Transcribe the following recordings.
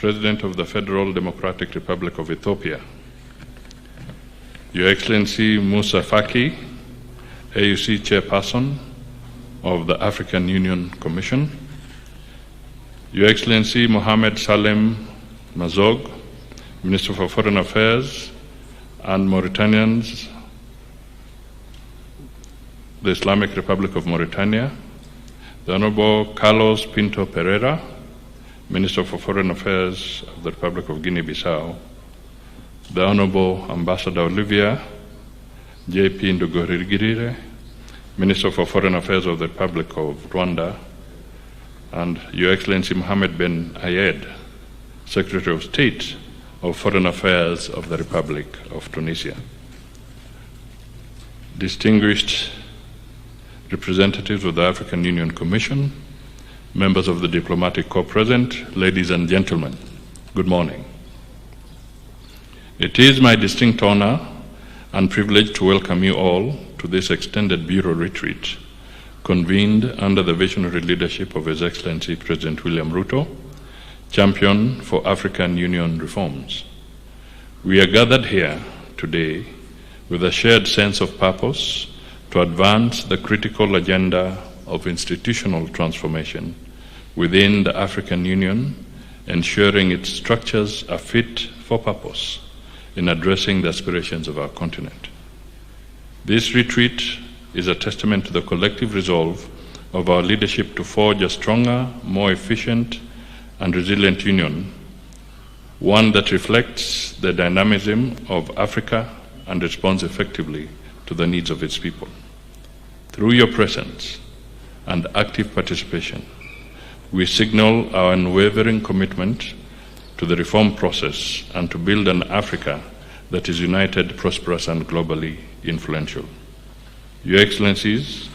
President of the Federal Democratic Republic of Ethiopia, Your Excellency Musa Faki, AUC Chairperson of the African Union Commission, Your Excellency Mohamed Salem Mazog, Minister for Foreign Affairs, and Mauritanians, the Islamic Republic of Mauritania, the Honorable Carlos Pinto Pereira, Minister for Foreign Affairs of the Republic of Guinea-Bissau, the Honorable Ambassador Olivia J.P. Ndugirigirire, Minister for Foreign Affairs of the Republic of Rwanda, and Your Excellency Mohamed Ben Ayed, Secretary of State of Foreign Affairs of the Republic of Tunisia. Distinguished representatives of the African Union Commission, members of the diplomatic corps present, ladies and gentlemen, good morning. It is my distinct honor and privilege to welcome you all to this extended Bureau retreat convened under the visionary leadership of His Excellency President William Ruto, champion for African Union reforms. We are gathered here today with a shared sense of purpose to advance the critical agenda of institutional transformation within the African Union, ensuring its structures are fit for purpose in addressing the aspirations of our continent. This retreat is a testament to the collective resolve of our leadership to forge a stronger, more efficient, and resilient union, one that reflects the dynamism of Africa and responds effectively to the needs of its people. Through your presence and active participation, we signal our unwavering commitment to the reform process and to build an Africa that is united, prosperous, and globally influential. Your Excellencies,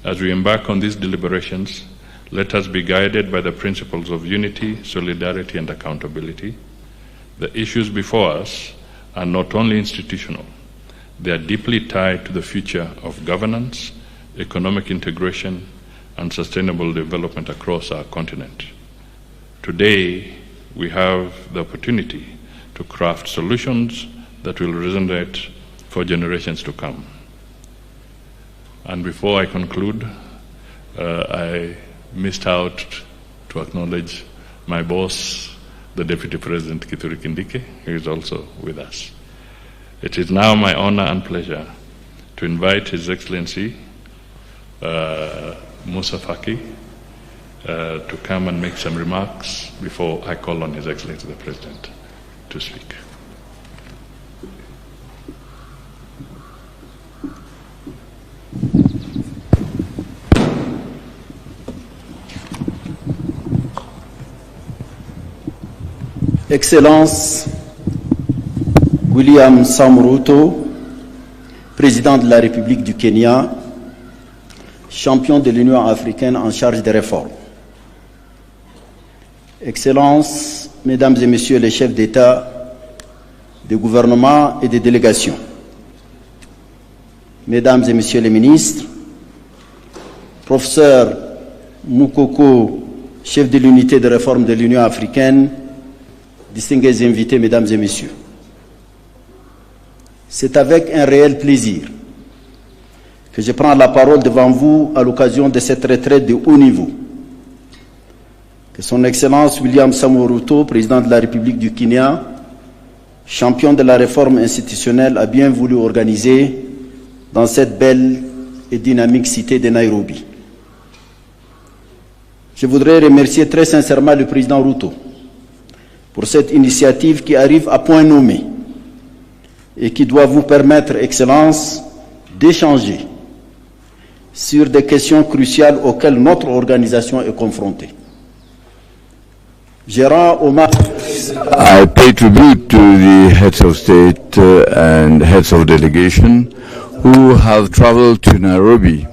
as we embark on these deliberations, let us be guided by the principles of unity, solidarity, and accountability. The issues before us are not only institutional, they are deeply tied to the future of governance, economic integration, and sustainable development across our continent. Today, we have the opportunity to craft solutions that will resonate for generations to come. And before I conclude, I missed out to acknowledge my boss, the Deputy President Kithure Kindiki, who is also with us. It is now my honor and pleasure to invite His Excellency Musa Faki to come and make some remarks before I call on His Excellency the President to speak. Excellence William Ruto, Président de la République du Kenya, champion de l'Union africaine en charge des réformes. Excellences, Mesdames et Messieurs les chefs d'État, de gouvernement et de délégation, Mesdames et Messieurs les ministres, Professeur Moukoko, chef de l'unité de réforme de l'Union africaine, distingués invités, Mesdames et Messieurs. C'est avec un réel plaisir que je prends la parole devant vous à l'occasion de cette retraite de haut niveau que Son Excellence William Ruto, président de la République du Kenya, champion de la réforme institutionnelle, a bien voulu organiser dans cette belle et dynamique cité de Nairobi. Je voudrais remercier très sincèrement le président Ruto pour cette initiative qui arrive à point nommé et qui doit vous permettre, Excellence, d'échanger sur des questions cruciales auxquelles notre organisation est confrontée. Je rends hommage. I pay tribute to the heads of state and heads of delegation who have traveled to Nairobi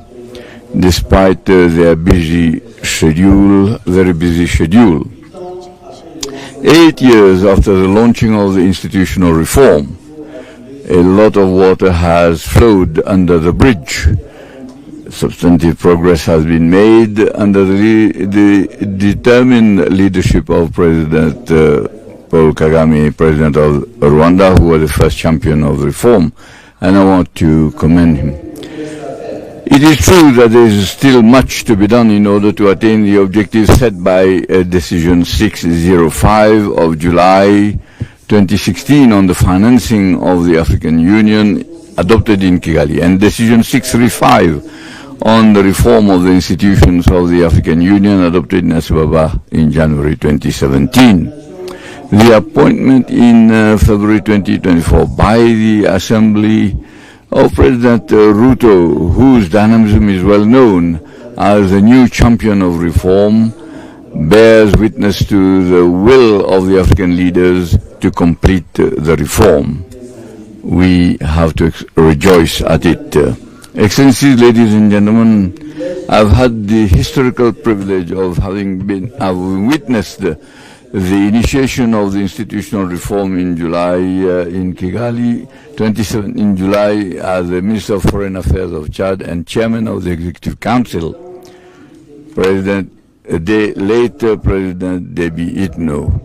despite their busy schedule, very busy schedule. 8 years after the launching of the institutional reform, a lot of water has flowed under the bridge. Substantive progress has been made under the determined leadership of President Paul Kagame, President of Rwanda, who was the first champion of reform, and I want to commend him. It is true that there is still much to be done in order to attain the objectives set by Decision 605 of July 2016 on the financing of the African Union adopted in Kigali, and Decision 635 on the reform of the institutions of the African Union adopted in Addis Ababa in January 2017. The appointment in February 2024 by the Assembly of President Ruto, whose dynamism is well known as the new champion of reform, bears witness to the will of the African leaders to complete the reform. We have to rejoice at it. Excellencies, ladies and gentlemen, I've had the historical privilege of having witnessed the initiation of the institutional reform in July in Kigali, 27 in July, as the Minister of Foreign Affairs of Chad and Chairman of the Executive Council. Late President Déby Itno,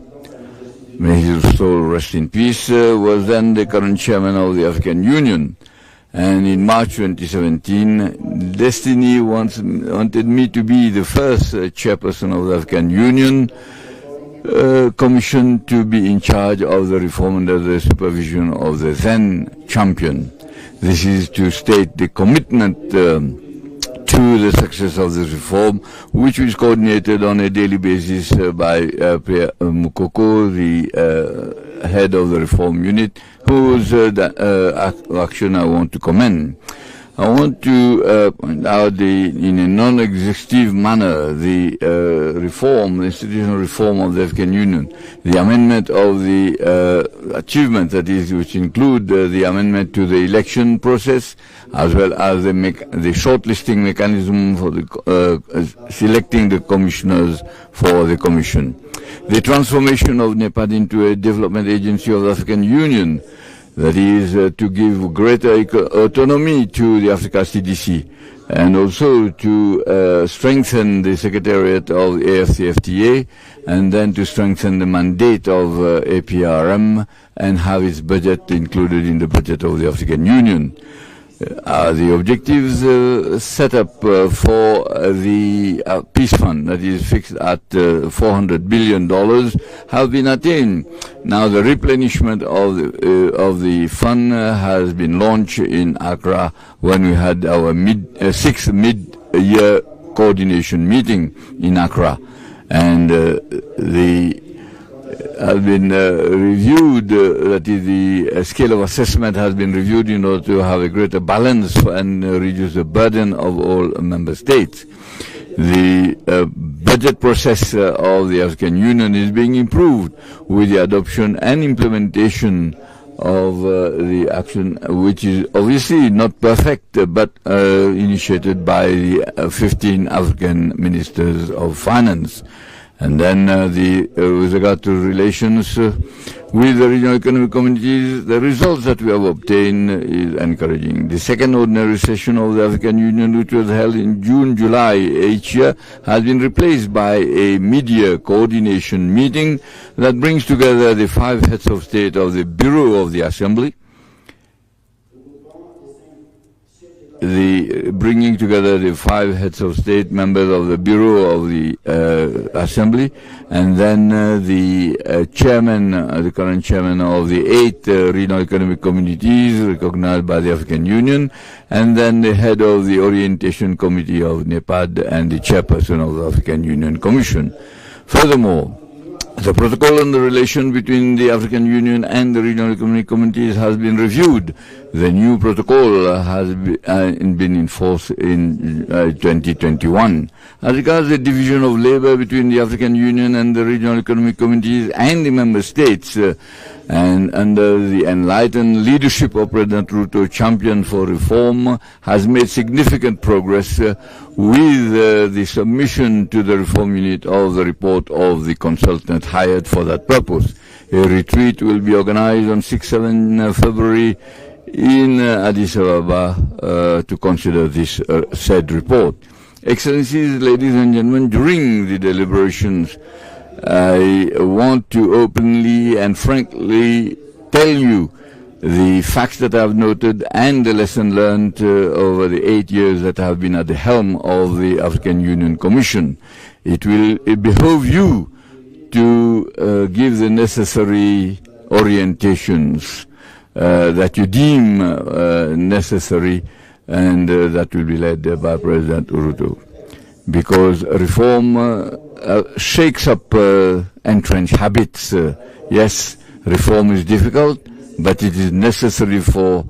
may his soul rest in peace, was then the current Chairman of the African Union. And in March 2017, Destiny wanted me to be the first chairperson of the African Union, commissioned to be in charge of the reform under the supervision of the then champion. This is to state the commitment to the success of this reform, which is coordinated on a daily basis by Priya Mukoko, the head of the reform unit, whose action I want to commend. I want to point out in a non-exhaustive manner the institutional reform of the African Union, the amendment of the achievement, that is, which include the amendment to the election process, as well as the shortlisting mechanism for the selecting the commissioners for the commission, the transformation of NEPAD into a development agency of the African Union, that is to give greater autonomy to the Africa CDC, and also to strengthen the secretariat of the AFCFTA, and then to strengthen the mandate of APRM and have its budget included in the budget of the African Union. The objectives set up for the peace fund, that is fixed at $400 billion, have been attained. Now the replenishment of the fund has been launched in Accra when we had our sixth mid-year coordination meeting in Accra, and has been reviewed, that is, the scale of assessment has been reviewed in order to have a greater balance and reduce the burden of all member states. The budget process of the African Union is being improved with the adoption and implementation of the action, which is obviously not perfect, but initiated by the 15 African ministers of finance. And then with regard to relations with the regional economic communities, the results that we have obtained is encouraging. The second ordinary session of the African Union, which was held in June-July each year, has been replaced by a mid-year coordination meeting that brings together the 5 heads of state of the Bureau of the Assembly, bringing together the 5 heads of state, members of the Bureau of the Assembly, and then the chairman, the current chairman of the 8 regional economic communities recognized by the African Union, and then the head of the Orientation Committee of NEPAD and the chairperson of the African Union Commission. Furthermore, the protocol on the relation between the African Union and the regional economic communities has been reviewed. The new protocol has been in force in 2021. As regards the division of labor between the African Union and the regional economic communities and the member states, and under the enlightened leadership of President Ruto, champion for reform, has made significant progress with the submission to the reform unit of the report of the consultant hired for that purpose. A retreat will be organized on 6-7 February in Addis Ababa to consider this said report. Excellencies, ladies and gentlemen, during the deliberations I want to openly and frankly tell you the facts that I've noted and the lesson learned over the 8 years that I have been at the helm of the African Union Commission. It will behove you to give the necessary orientations that you deem necessary, and that will be led by President Ruto. Because reform shakes up entrenched habits. Yes, reform is difficult, but it is necessary for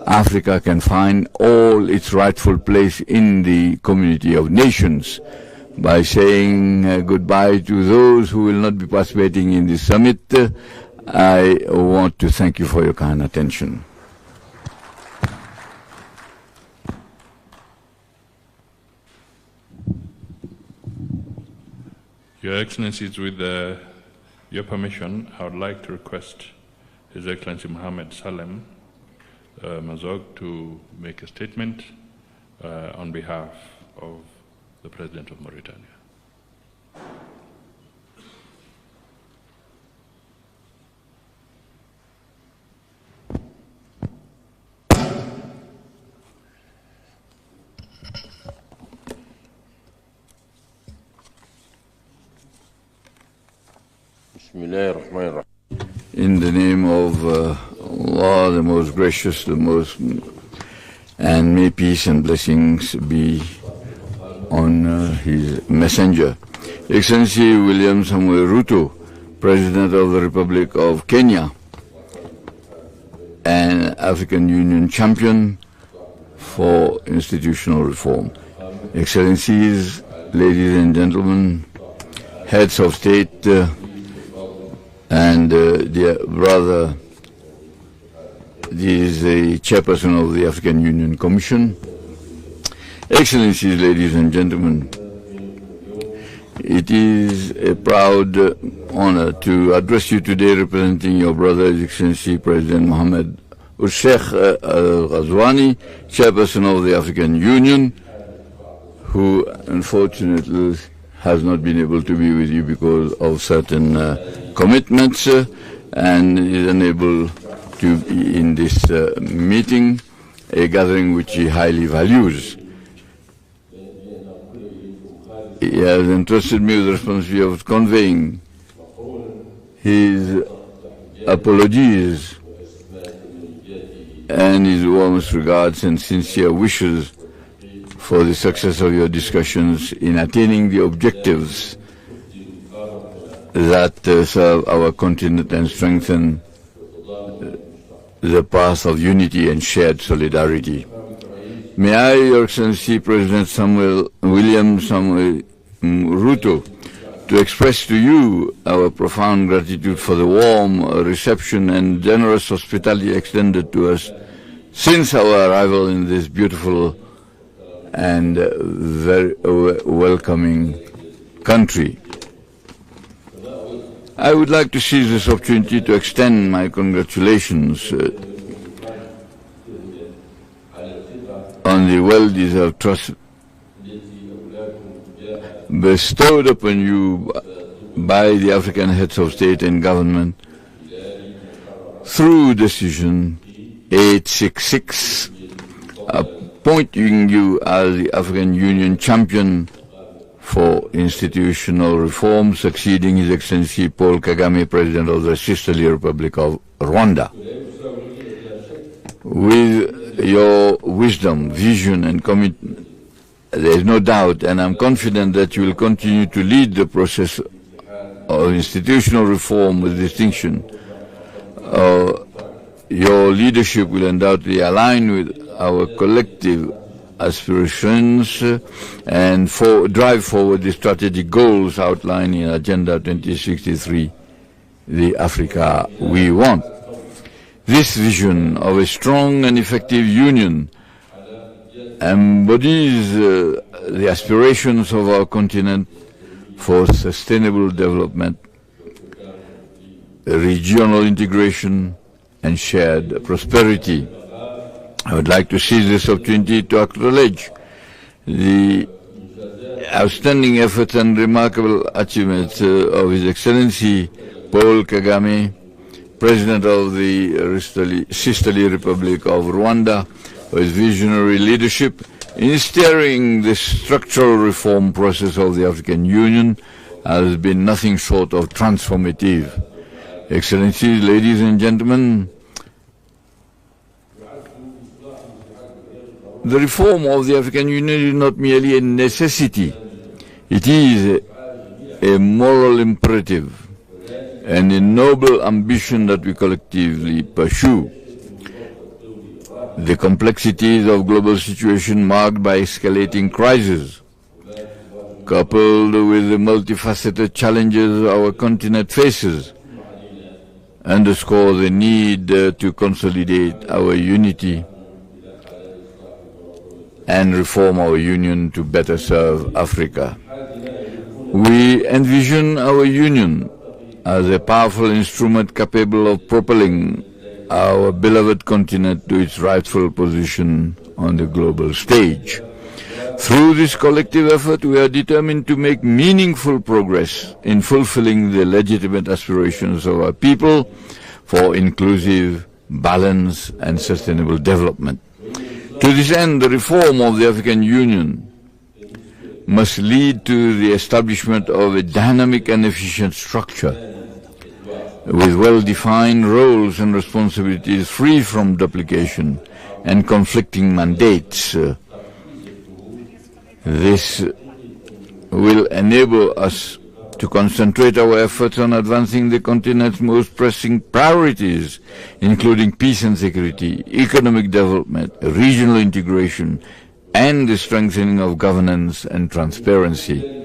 Africa can find all its rightful place in the community of nations. By saying goodbye to those who will not be participating in this summit, I want to thank you for your kind attention. Your Excellencies, with your permission, I would like to request His Excellency Mohammed Salem Mazog to make a statement on behalf of the President of Mauritania. In the name of Allah, the most gracious, the most, and may peace and blessings be on his messenger. Excellency William Samuel Ruto, President of the Republic of Kenya, and African Union champion for institutional reform. Excellencies, ladies and gentlemen, heads of state, and dear brother, this is the chairperson of the African Union Commission. Excellencies, ladies and gentlemen, it is a proud honor to address you today representing your brother, His Excellency President Mohamed Sheikh Al-Ghazwani, chairperson of the African Union, who unfortunately has not been able to be with you because of certain commitments and is unable to be in this meeting, a gathering which he highly values. He has entrusted me with the responsibility of conveying his apologies and his warmest regards and sincere wishes for the success of your discussions in attaining the objectives that serve our continent and strengthen the path of unity and shared solidarity. May I, Your Excellency President William Samuel Ruto, to express to you our profound gratitude for the warm reception and generous hospitality extended to us since our arrival in this beautiful and very welcoming country. I would like to seize this opportunity to extend my congratulations on the well-deserved trust bestowed upon you by the African heads of state and government through decision 866, appointing you as the African Union champion for institutional reform, succeeding His Excellency Paul Kagame, President of the Sisterly Republic of Rwanda. With your wisdom, vision, and commitment, there is no doubt, and I'm confident that you will continue to lead the process of institutional reform with distinction. Your leadership will undoubtedly align with our collective aspirations and drive forward the strategic goals outlined in Agenda 2063, the Africa we want. This vision of a strong and effective union embodies the aspirations of our continent for sustainable development, regional integration, and shared prosperity. I would like to seize this opportunity to acknowledge the outstanding efforts and remarkable achievements of His Excellency Paul Kagame, President of the Sisterly Republic of Rwanda, for his visionary leadership in steering the structural reform process of the African Union has been nothing short of transformative. Excellencies, ladies and gentlemen, the reform of the African Union is not merely a necessity, it is a moral imperative and a noble ambition that we collectively pursue. The complexities of global situation marked by escalating crises, coupled with the multifaceted challenges our continent faces, underscore the need to consolidate our unity and reform our union to better serve Africa. We envision our union as a powerful instrument capable of propelling our beloved continent to its rightful position on the global stage. Through this collective effort, we are determined to make meaningful progress in fulfilling the legitimate aspirations of our people for inclusive, balanced, and sustainable development. To this end, the reform of the African Union must lead to the establishment of a dynamic and efficient structure with well-defined roles and responsibilities free from duplication and conflicting mandates. This will enable us to concentrate our efforts on advancing the continent's most pressing priorities, including peace and security, economic development, regional integration, and the strengthening of governance and transparency.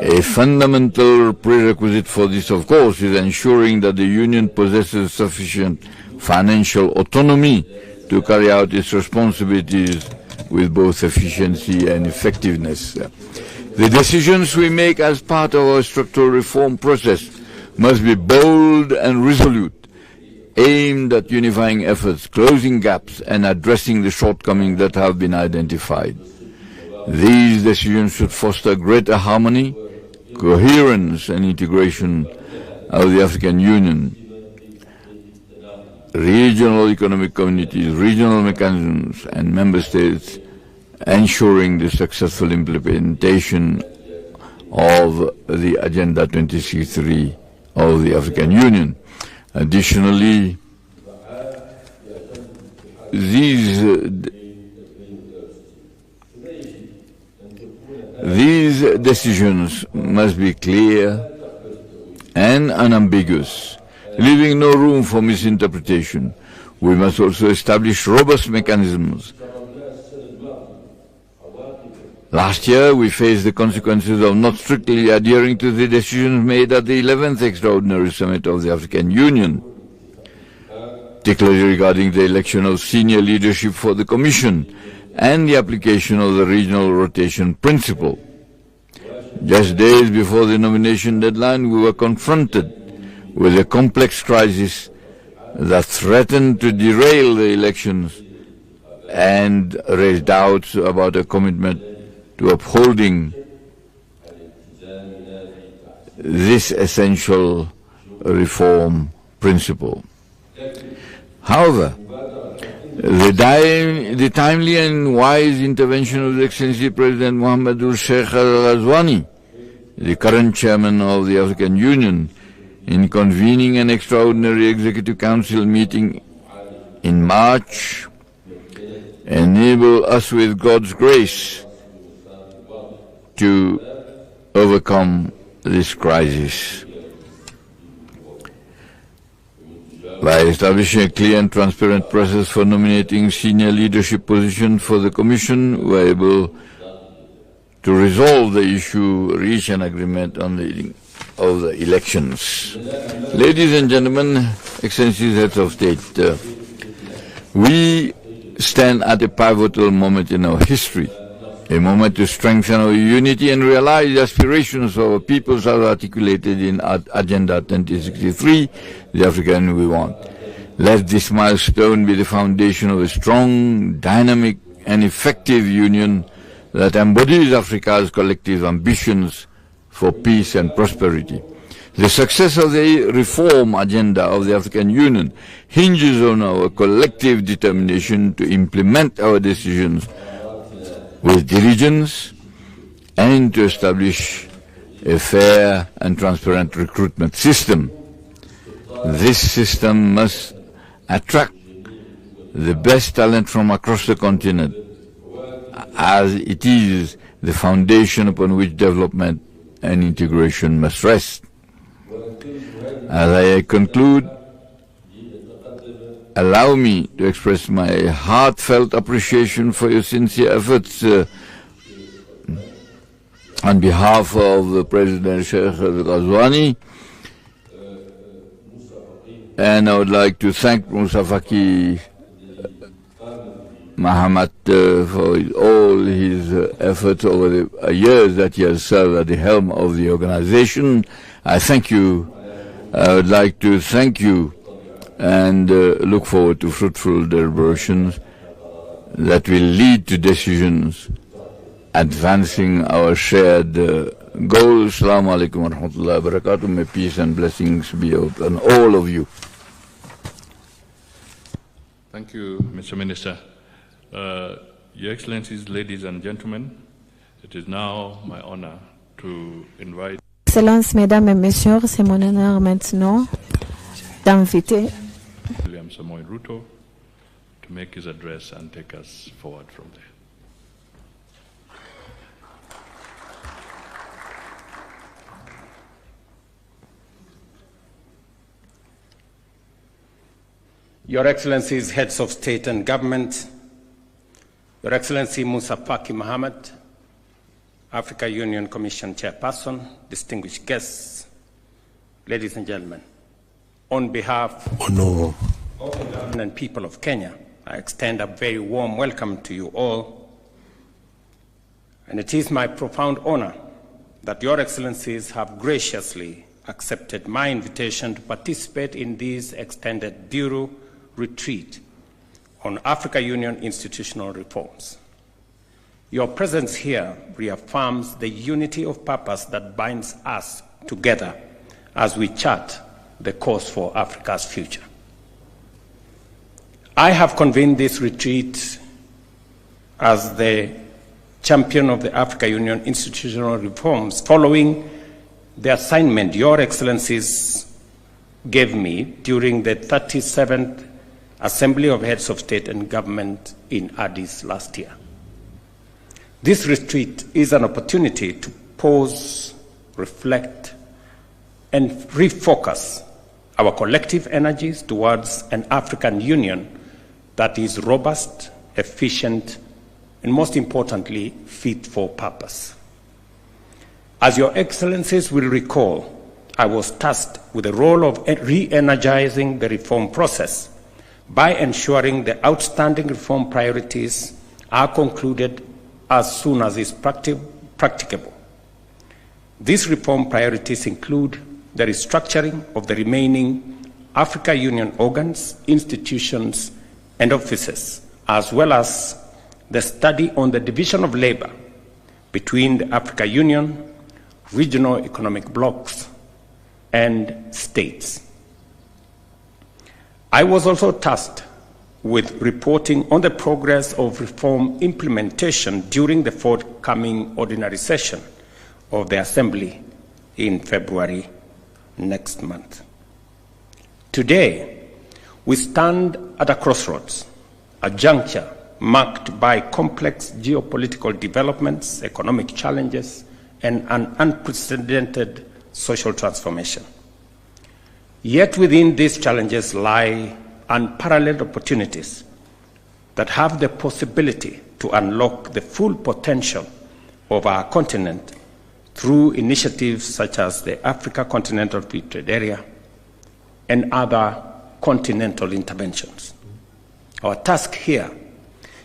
A fundamental prerequisite for this, of course, is ensuring that the Union possesses sufficient financial autonomy to carry out its responsibilities with both efficiency and effectiveness. The decisions we make as part of our structural reform process must be bold and resolute, aimed at unifying efforts, closing gaps, and addressing the shortcomings that have been identified. These decisions should foster greater harmony, coherence, and integration of the African Union, regional economic communities, regional mechanisms, and member states, ensuring the successful implementation of the Agenda 2063 of the African Union. Additionally, these decisions must be clear and unambiguous, leaving no room for misinterpretation. We must also establish robust mechanisms. Last year, we faced the consequences of not strictly adhering to the decisions made at the 11th Extraordinary Summit of the African Union, particularly regarding the election of senior leadership for the Commission and the application of the regional rotation principle. Just days before the nomination deadline, we were confronted with a complex crisis that threatened to derail the elections and raise doubts about a commitment to upholding this essential reform principle. However, the timely and wise intervention of the Excellency President Mohamedou Sheikh Al-Ghazouani, the current chairman of the African Union, in convening an extraordinary Executive Council meeting in March, enable us with God's grace to overcome this crisis. By establishing a clear and transparent process for nominating senior leadership positions for the Commission, we were able to resolve the issue, reach an agreement on the elections. Ladies and gentlemen, Excellencies, Heads of State, we stand at a pivotal moment in our history, a moment to strengthen our unity and realize the aspirations of our peoples as articulated in Agenda 2063, the African we want. Let this milestone be the foundation of a strong, dynamic, and effective union that embodies Africa's collective ambitions for peace and prosperity. The success of the reform agenda of the African Union hinges on our collective determination to implement our decisions with diligence and to establish a fair and transparent recruitment system. This system must attract the best talent from across the continent, as it is the foundation upon which development and integration must rest. As I conclude, allow me to express my heartfelt appreciation for your sincere efforts on behalf of President Sheikh Ghazouani, and I would like to thank Musa Faki Mahamat for all his efforts over the years that he has served at the helm of the organization. I thank you. I would like to thank you and look forward to fruitful deliberations that will lead to decisions advancing our shared goal. Assalamu alaikum wa rahmatullahi wa barakatuh. May peace and blessings be upon all of you. Thank you, Mr. Minister. Your Excellencies, ladies and gentlemen, it is now my honor to invite Excellences, Mesdames et Messieurs, c'est mon honneur maintenant d'inviter William Samoei Ruto to make his address and take us forward from there. Your Excellencies, Heads of State and Government, Your Excellency Musa Faki Mahamat, Africa Union Commission Chairperson, distinguished guests, ladies and gentlemen, on behalf of the government and people of Kenya, I extend a very warm welcome to you all. And it is my profound honor that Your Excellencies have graciously accepted my invitation to participate in this extended Bureau retreat on Africa Union institutional reforms. Your presence here reaffirms the unity of purpose that binds us together as we chart the course for Africa's future. I have convened this retreat as the champion of the Africa Union institutional reforms following the assignment Your Excellencies gave me during the 37th Assembly of Heads of State and Government in Addis last year. This retreat is an opportunity to pause, reflect, and refocus our collective energies towards an African Union that is robust, efficient, and most importantly, fit for purpose. As Your Excellencies will recall, I was tasked with the role of re-energizing the reform process by ensuring the outstanding reform priorities are concluded as soon as is practicable. These reform priorities include the restructuring of the remaining Africa Union organs, institutions, and offices, as well as the study on the division of labor between the Africa Union, regional economic blocs, and states. I was also tasked with reporting on the progress of reform implementation during the forthcoming ordinary session of the Assembly in February next month. Today, we stand at a crossroads, a juncture marked by complex geopolitical developments, economic challenges, and an unprecedented social transformation. Yet within these challenges lie unparalleled opportunities that have the possibility to unlock the full potential of our continent through initiatives such as the Africa Continental Free Trade Area and other continental interventions. Our task here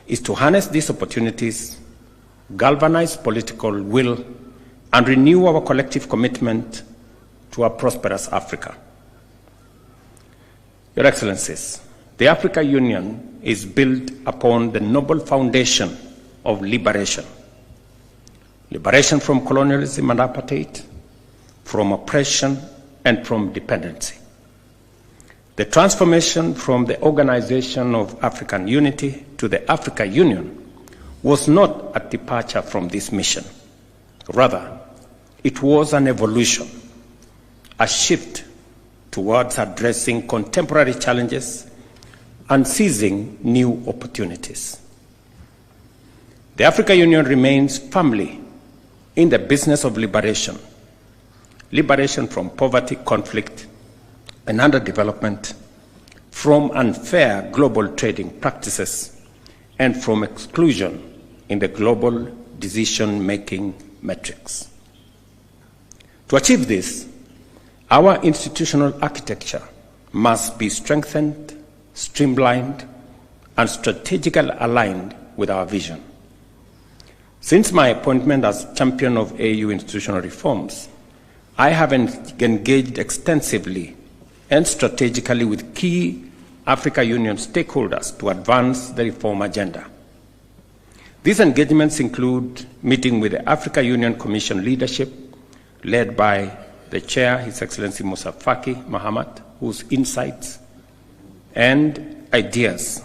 is to harness these opportunities, galvanize political will, and renew our collective commitment to a prosperous Africa. Your Excellencies, the Africa Union is built upon the noble foundation of liberation, liberation from colonialism and apartheid, from oppression and from dependency. The transformation from the Organization of African Unity to the Africa Union was not a departure from this mission. Rather, it was an evolution, a shift towards addressing contemporary challenges and seizing new opportunities. The African Union remains firmly in the business of liberation from poverty, conflict, and underdevelopment, from unfair global trading practices, and from exclusion in the global decision-making metrics. To achieve this, our institutional architecture must be strengthened, streamlined, and strategically aligned with our vision. Since my appointment as champion of AU institutional reforms, I have engaged extensively and strategically with key Africa Union stakeholders to advance the reform agenda. These engagements include meeting with the Africa Union Commission leadership, led by the Chair, His Excellency Musa Faki Mahamat, whose insights and ideas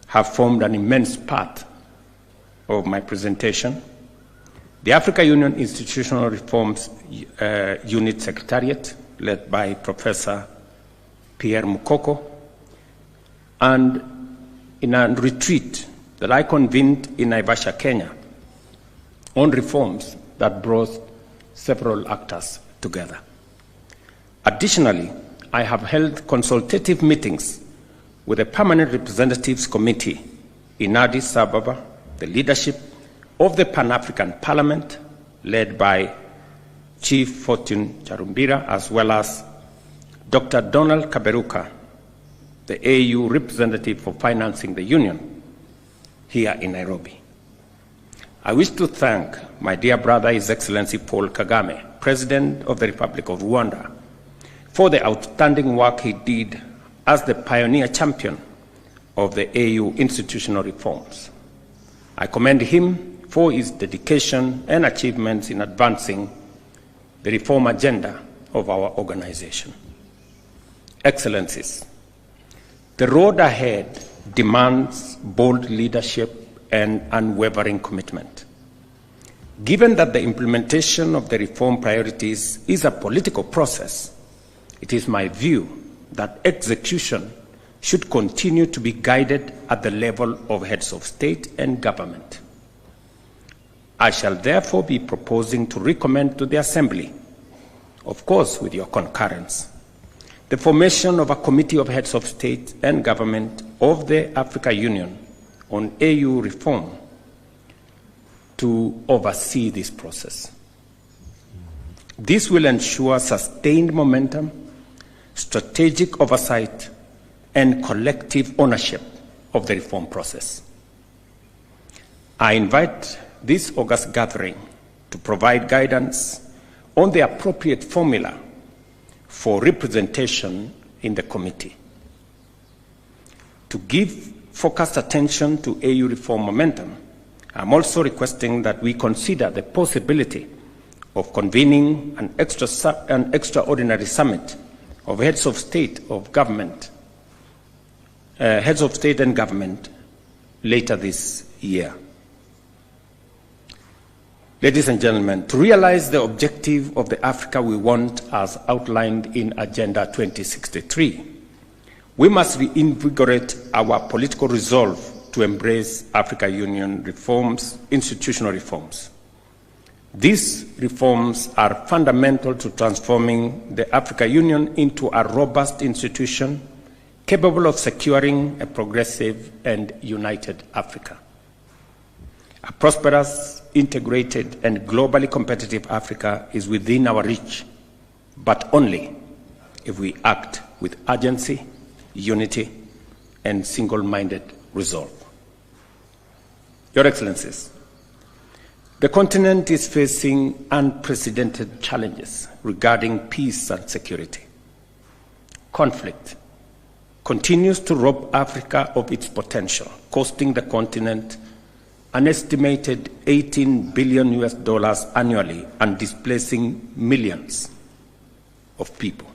have formed an immense part of my presentation. The Africa Union Institutional Reforms Unit Secretariat, led by Professor Pierre Mukoko, and in a retreat that I convened in Naivasha, Kenya, on reforms that brought several actors together. Additionally, I have held consultative meetings with the Permanent Representatives Committee in Addis Ababa, the leadership of the Pan-African Parliament, led by Chief Fortune Charumbira, as well as Dr. Donald Kaberuka, the AU representative for financing the Union, here in Nairobi. I wish to thank my dear brother, His Excellency Paul Kagame, President of the Republic of Rwanda, for the outstanding work he did as the pioneer champion of the AU institutional reforms. I commend him for his dedication and achievements in advancing the reform agenda of our organization. Excellencies, the road ahead demands bold leadership and unwavering commitment. Given that the implementation of the reform priorities is a political process, it is my view that execution should continue to be guided at the level of heads of state and government. I shall therefore be proposing to recommend to the Assembly, of course with your concurrence, the formation of a committee of heads of state and government of the Africa Union on AU reform to oversee this process. This will ensure sustained momentum, strategic oversight, and collective ownership of the reform process. I invite this August gathering to provide guidance on the appropriate formula for representation in the committee. To give focused attention to AU reform momentum, I'm also requesting that we consider the possibility of convening an extraordinary summit of heads of state and government later this year. Ladies and gentlemen, to realize the objective of the Africa we want as outlined in Agenda 2063, we must reinvigorate our political resolve to embrace Africa Union reforms, institutional reforms. These reforms are fundamental to transforming the Africa Union into a robust institution capable of securing a progressive and united Africa. A prosperous, integrated, and globally competitive Africa is within our reach, but only if we act with urgency, unity, and single-minded resolve. Your Excellencies, the continent is facing unprecedented challenges regarding peace and security. Conflict continues to rob Africa of its potential, costing the continent an estimated $18 billion annually and displacing millions of people.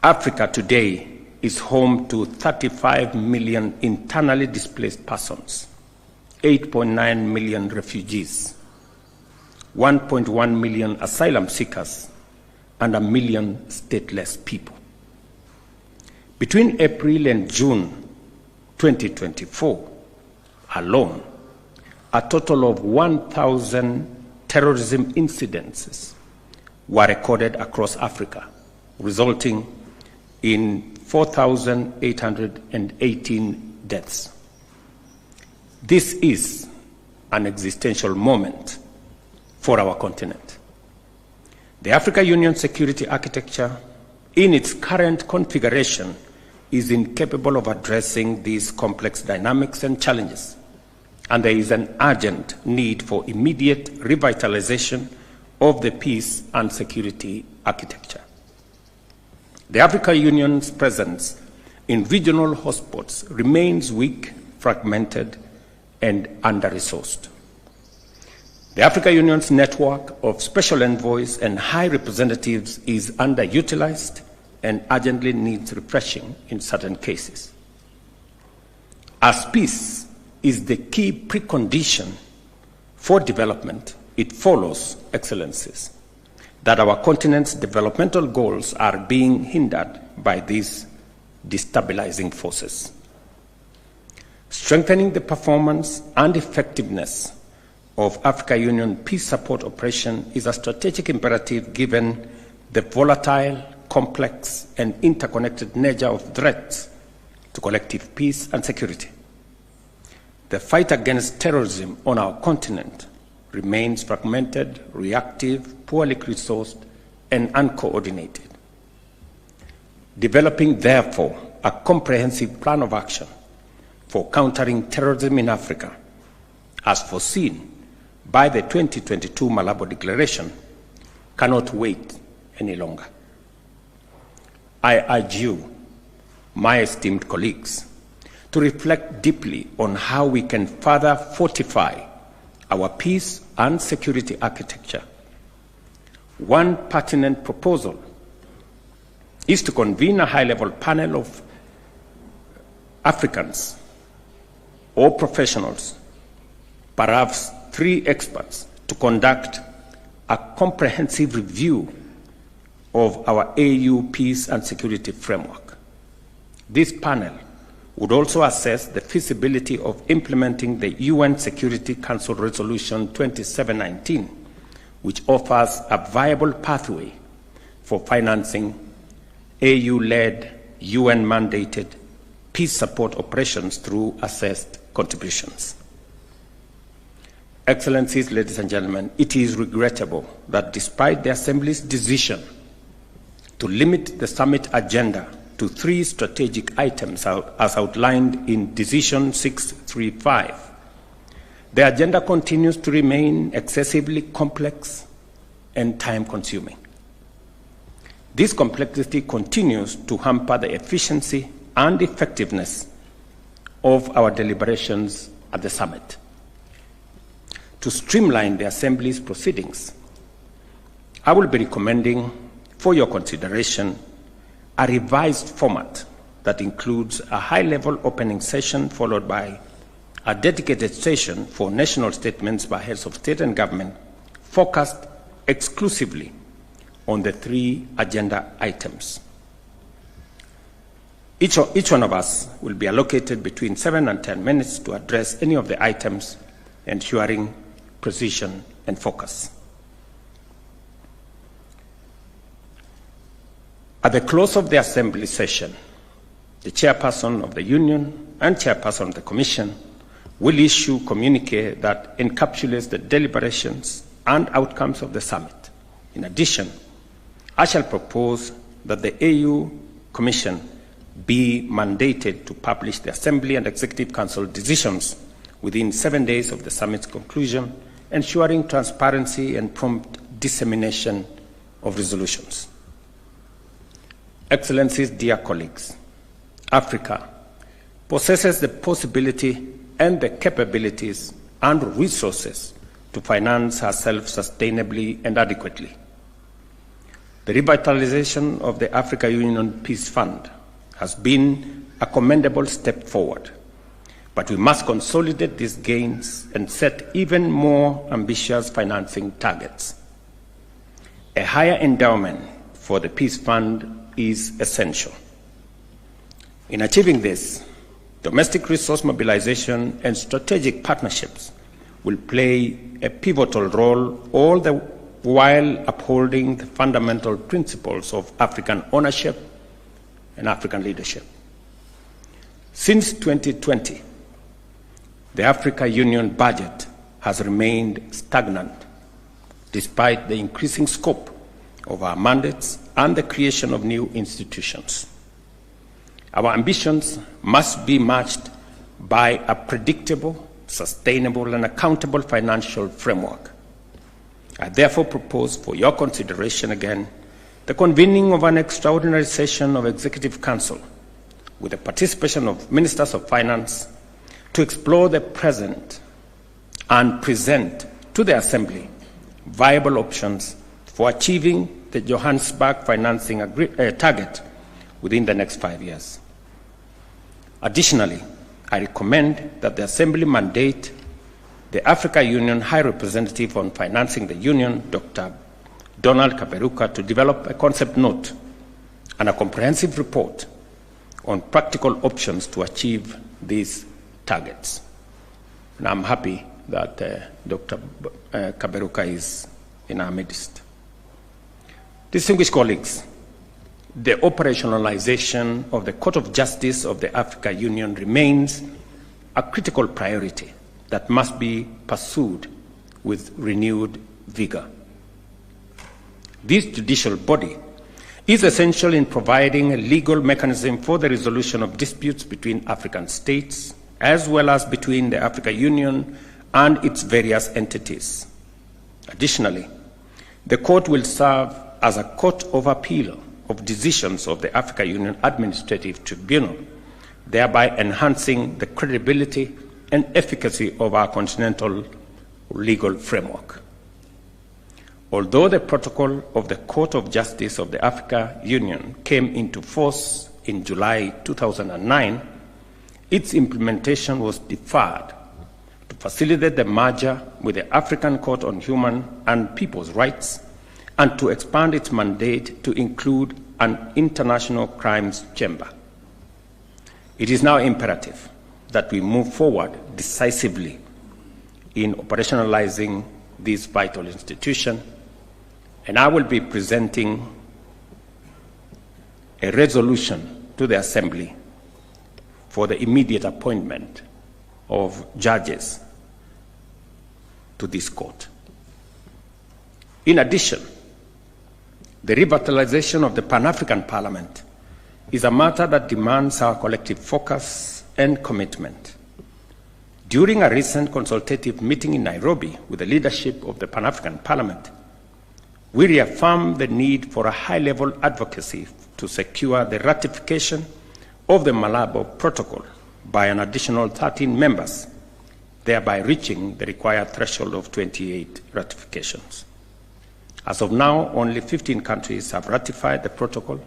Africa today is home to 35 million internally displaced persons, 8.9 million refugees, 1.1 million asylum seekers, and 1 million stateless people. Between April and June 2024 alone, a total of 1,000 terrorism incidences were recorded across Africa, resulting in 4,818 deaths. This is an existential moment for our continent. The African Union security architecture, in its current configuration, is incapable of addressing these complex dynamics and challenges, and there is an urgent need for immediate revitalization of the peace and security architecture. The African Union's presence in regional hotspots remains weak, fragmented, and under-resourced. The African Union's network of special envoys and high representatives is underutilized and urgently needs refreshing in certain cases. As peace is the key precondition for development, it follows, Excellencies, that our continent's developmental goals are being hindered by these destabilizing forces. Strengthening the performance and effectiveness of African Union peace support operation is a strategic imperative given the volatile, complex, and interconnected nature of threats to collective peace and security. The fight against terrorism on our continent remains fragmented, reactive, poorly resourced, and uncoordinated. Developing, therefore, a comprehensive plan of action for countering terrorism in Africa, as foreseen by the 2022 Malabo Declaration, cannot wait any longer. I urge you, my esteemed colleagues, to reflect deeply on how we can further fortify our peace and security architecture. One pertinent proposal is to convene a high-level panel of Africans or professionals, perhaps 3 experts, to conduct a comprehensive review of our AU peace and security framework. This panel would also assess the feasibility of implementing the UN Security Council Resolution 2719, which offers a viable pathway for financing AU-led, UN-mandated peace support operations through assessed contributions. Excellencies, ladies and gentlemen, it is regrettable that despite the Assembly's decision to limit the summit agenda to 3 strategic items as outlined in Decision 635, the agenda continues to remain excessively complex and time-consuming. This complexity continues to hamper the efficiency and effectiveness of our deliberations at the summit. To streamline the Assembly's proceedings, I will be recommending for your consideration a revised format that includes a high-level opening session followed by a dedicated session for national statements by heads of state and government focused exclusively on the 3 agenda items. Each one of us will be allocated between 7 and 10 minutes to address any of the items, ensuring precision and focus. At the close of the Assembly session, the Chairperson of the Union and Chairperson of the Commission will issue a communiqué that encapsulates the deliberations and outcomes of the summit. In addition, I shall propose that the AU Commission be mandated to publish the Assembly and Executive Council decisions within 7 days of the summit's conclusion, ensuring transparency and prompt dissemination of resolutions. Excellencies, dear colleagues, Africa possesses the possibility and the capabilities and resources to finance herself sustainably and adequately. The revitalization of the Africa Union Peace Fund has been a commendable step forward, but we must consolidate these gains and set even more ambitious financing targets. A higher endowment for the Peace Fund is essential. In achieving this, domestic resource mobilization and strategic partnerships will play a pivotal role, all the while upholding the fundamental principles of African ownership and African leadership. Since 2020, the Africa Union budget has remained stagnant despite the increasing scope of our mandates and the creation of new institutions. Our ambitions must be matched by a predictable, sustainable, and accountable financial framework. I therefore propose for your consideration again the convening of an extraordinary session of Executive Council with the participation of Ministers of Finance to explore the present and present to the Assembly viable options for achieving the Johannesburg financing target within the next 5 years. Additionally, I recommend that the Assembly mandate the Africa Union High Representative on Financing the Union, Dr. Donald Kaberuka, to develop a concept note and a comprehensive report on practical options to achieve these targets. And I'm happy that Dr. Kaberuka is in our midst. Distinguished colleagues, the operationalization of the Court of Justice of the Africa Union remains a critical priority that must be pursued with renewed vigor. This judicial body is essential in providing a legal mechanism for the resolution of disputes between African states, as well as between the Africa Union and its various entities. Additionally, the court will serve as a court of appeal of decisions of the Africa Union Administrative Tribunal, thereby enhancing the credibility and efficacy of our continental legal framework. Although the protocol of the Court of Justice of the Africa Union came into force in July 2009, its implementation was deferred to facilitate the merger with the African Court on Human and People's Rights and to expand its mandate to include an international crimes chamber. It is now imperative that we move forward decisively in operationalizing this vital institution, and I will be presenting a resolution to the Assembly for the immediate appointment of judges to this court. In addition, the revitalization of the Pan-African Parliament is a matter that demands our collective focus and commitment. During a recent consultative meeting in Nairobi with the leadership of the Pan-African Parliament, we reaffirmed the need for a high-level advocacy to secure the ratification of the Malabo Protocol by an additional 13 members, thereby reaching the required threshold of 28 ratifications. As of now, only 15 countries have ratified the protocol,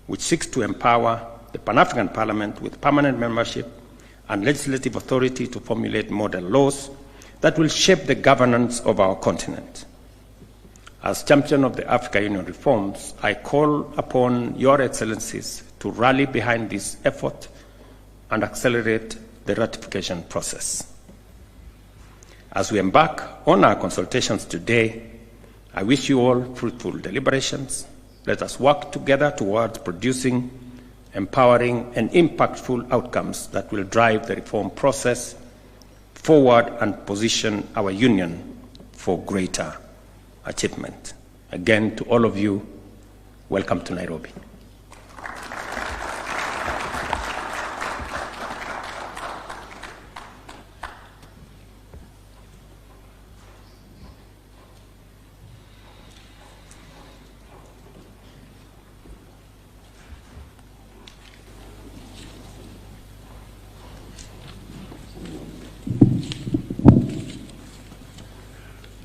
which seeks to empower the Pan-African Parliament with permanent membership and legislative authority to formulate model laws that will shape the governance of our continent. As champion of the Africa Union reforms, I call upon your excellencies to rally behind this effort and accelerate the ratification process. As we embark on our consultations today, I wish you all fruitful deliberations. Let us work together towards producing empowering and impactful outcomes that will drive the reform process forward and position our union for greater achievement. Again, to all of you, welcome to Nairobi.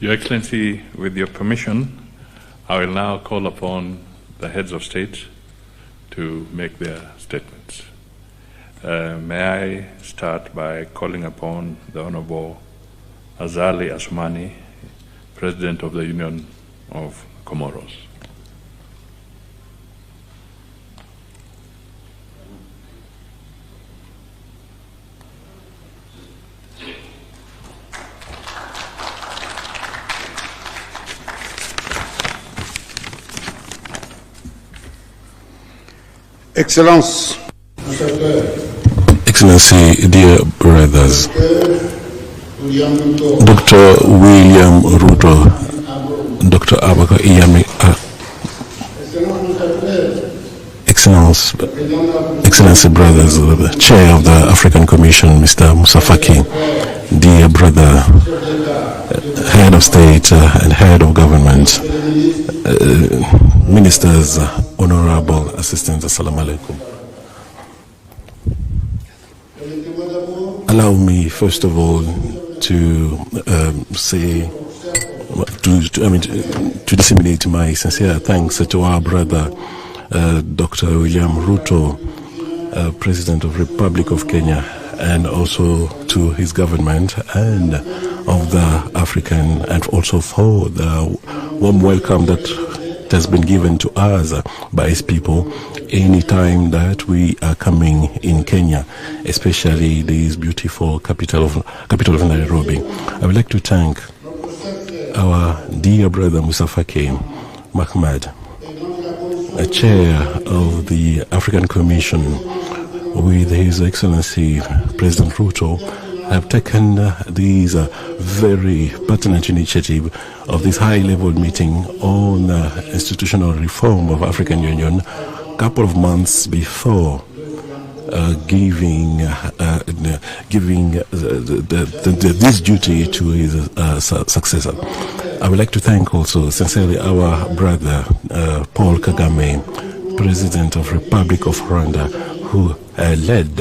Your Excellency, with your permission, I will now call upon the heads of state to make their statements. May I start by calling upon the Honorable Azali Asmani, President of the Union of Comoros. Excellency, dear brothers, Dr. William Ruto, Dr. Abaka Iyami, Excellency brothers, the Chair of the African Commission, Mr. Moussa Faki, dear brother, Head of State and Head of Government, Ministers, Honorable Assistants, Assalamu alaikum. Allow me, first of all, to disseminate my sincere thanks to our brother, Dr. William Ruto, President of the Republic of Kenya, and also to his government and of the African, and also for the warm welcome that has been given to us by his people any time that we are coming in Kenya, especially this beautiful capital of Nairobi. I would like to thank our dear brother Moussa Faki Mahmad, a chair of the African Commission, with His Excellency President Ruto, have taken this very pertinent initiative of this high-level meeting on institutional reform of African Union a couple of months before giving this duty to his successor. I would like to thank also sincerely our brother Paul Kagame, President of Republic of Rwanda, who led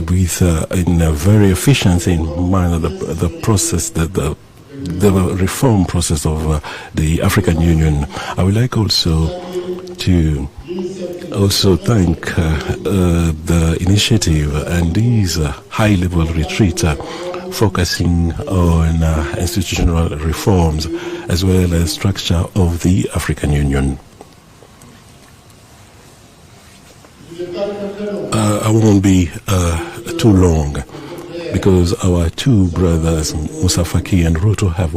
with in a very efficient manner the process, the reform process of the African Union. I would like also to thank the initiative and these high-level retreat focusing on institutional reforms as well as structure of the African Union. I won't be too long because our two brothers, Moussa Faki and Ruto, have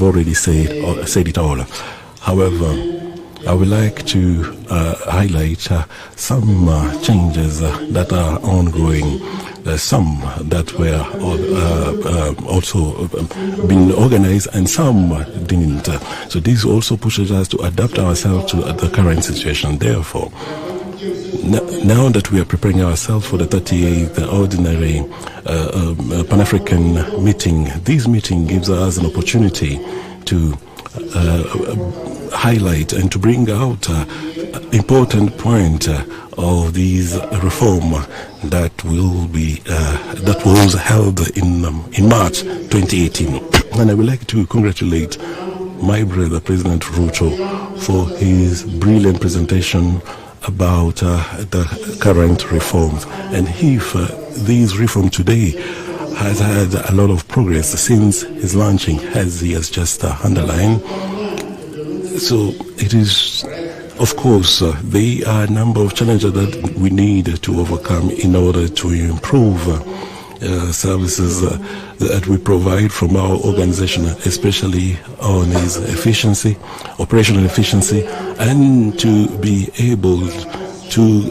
already said it all. However, I would like to highlight some changes that are ongoing, some that were also been organized and some didn't. So this also pushes us to adapt ourselves to the current situation. Therefore, now that we are preparing ourselves for the 38th ordinary Pan-African meeting, this meeting gives us an opportunity to highlight and to bring out important point of these reform that was held in March 2018. And I would like to congratulate my brother President Ruto for his brilliant presentation about the current reforms. And if these reforms today has had a lot of progress since his launching, as he has just underlined. So it is, of course, there are a number of challenges that we need to overcome in order to improve services that we provide from our organization, especially on its efficiency, operational efficiency, and to be able to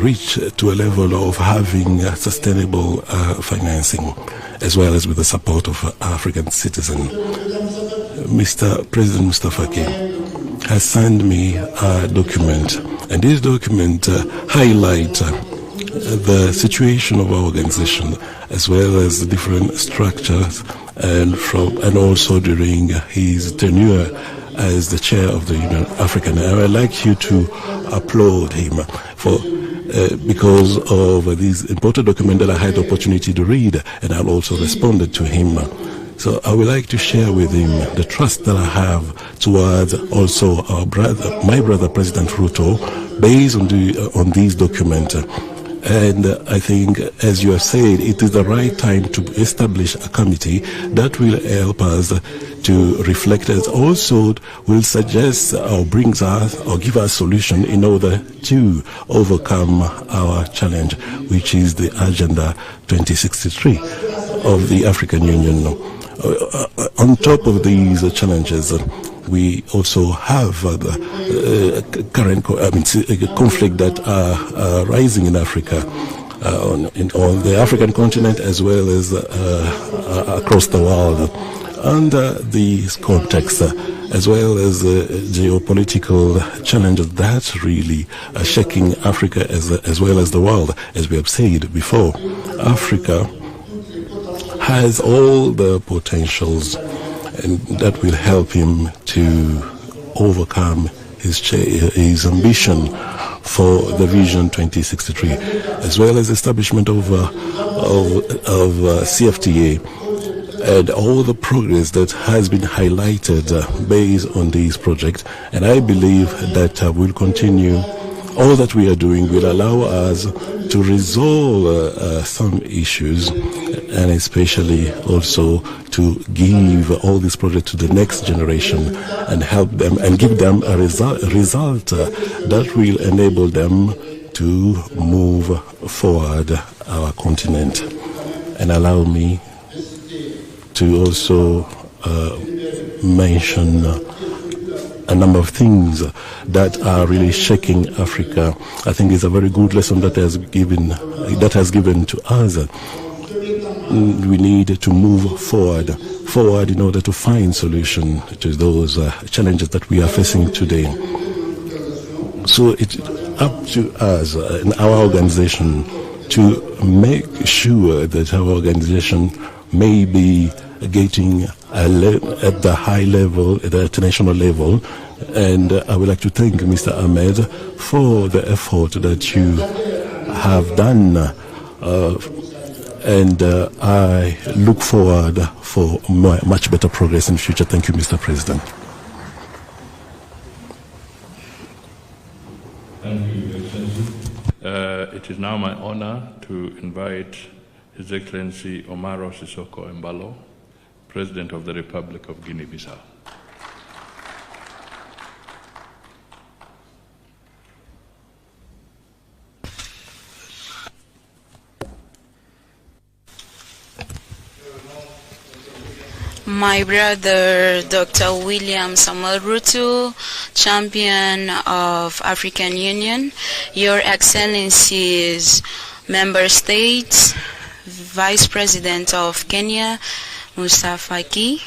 reach to a level of having sustainable financing, as well as with the support of African citizens. Mr. President Moussa Faki has sent me a document, and this document highlights the situation of our organization, as well as the different structures, and also during his tenure as the chair of the Union African. I would like you to applaud him for because of this important document that I had the opportunity to read, and I also responded to him. So I would like to share with him the trust that I have towards also my brother, President Ruto, based on these documents. And I think, as you have said, it is the right time to establish a committee that will help us to reflect, and also will suggest or brings us or give us solution in order to overcome our challenge, which is the Agenda 2063 of the African Union. On top of these challenges, we also have the current conflict that are rising in Africa, on the African continent as well as across the world. Under this context, as well as geopolitical challenges that really are shaking Africa as well as the world, as we have said before, Africa has all the potentials, and that will help him to overcome his ambition for the Vision 2063, as well as establishment of CFTA and all the progress that has been highlighted based on these projects. And I believe that we'll continue. All that we are doing will allow us to resolve some issues, and especially also to give all these projects to the next generation and help them and give them a result that will enable them to move forward our continent. And allow me to also mention a number of things that are really shaking Africa. I think it's a very good lesson that has given to us. We need to move forward in order to find solution to those challenges that we are facing today. So it's up to us and our organization to make sure that our organization may be getting at the high level, at the international level. And I would like to thank Mr. Ahmed for the effort that you have done. And I look forward for much better progress in the future. Thank you, Mr. President. Thank you, Your Excellency. It is now my honor to invite His Excellency Omaro Sissoko Embalo, President of the Republic of Guinea-Bissau. My brother, Dr. William Samuel Ruto, Champion of African Union, Your Excellencies, Member States, Vice President of Kenya, Mustafa Ki,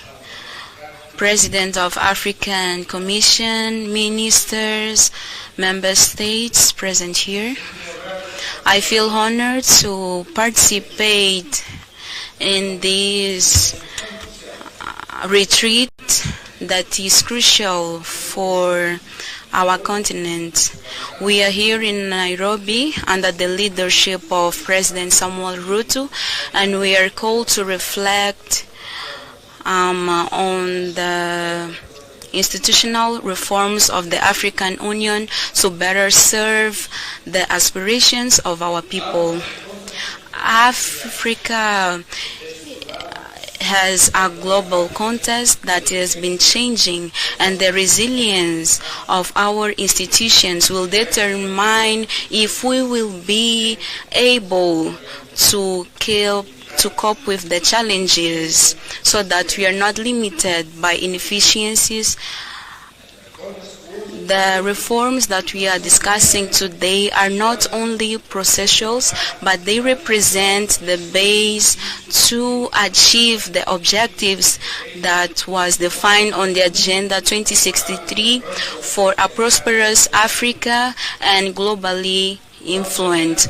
President of African Commission, Ministers, Member States present here. I feel honored to participate in this retreat that is crucial for our continent. We are here in Nairobi under the leadership of President Samuel Ruto, and we are called to reflect on the institutional reforms of the African Union to better serve the aspirations of our people. Africa has a global context that has been changing, and the resilience of our institutions will determine if we will be able to cope with the challenges, so that we are not limited by inefficiencies. The reforms that we are discussing today are not only processuals, but they represent the base to achieve the objectives that was defined on the Agenda 2063 for a prosperous Africa and globally influent.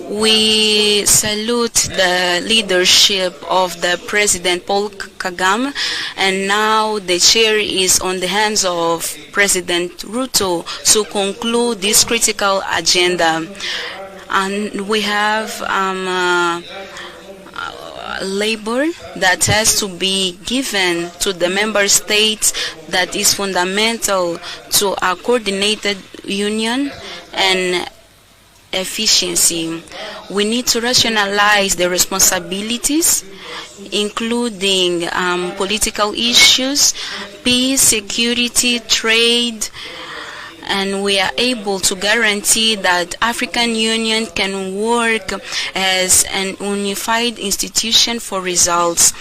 We salute the leadership of the President Paul Kagame, and now the chair is on the hands of President Ruto to conclude this critical agenda. And we have labor that has to be given to the member states that is fundamental to a coordinated union and efficiency. We need to rationalize the responsibilities, including political issues, peace, security, trade, and we are able to guarantee that African Union can work as an unified institution for results.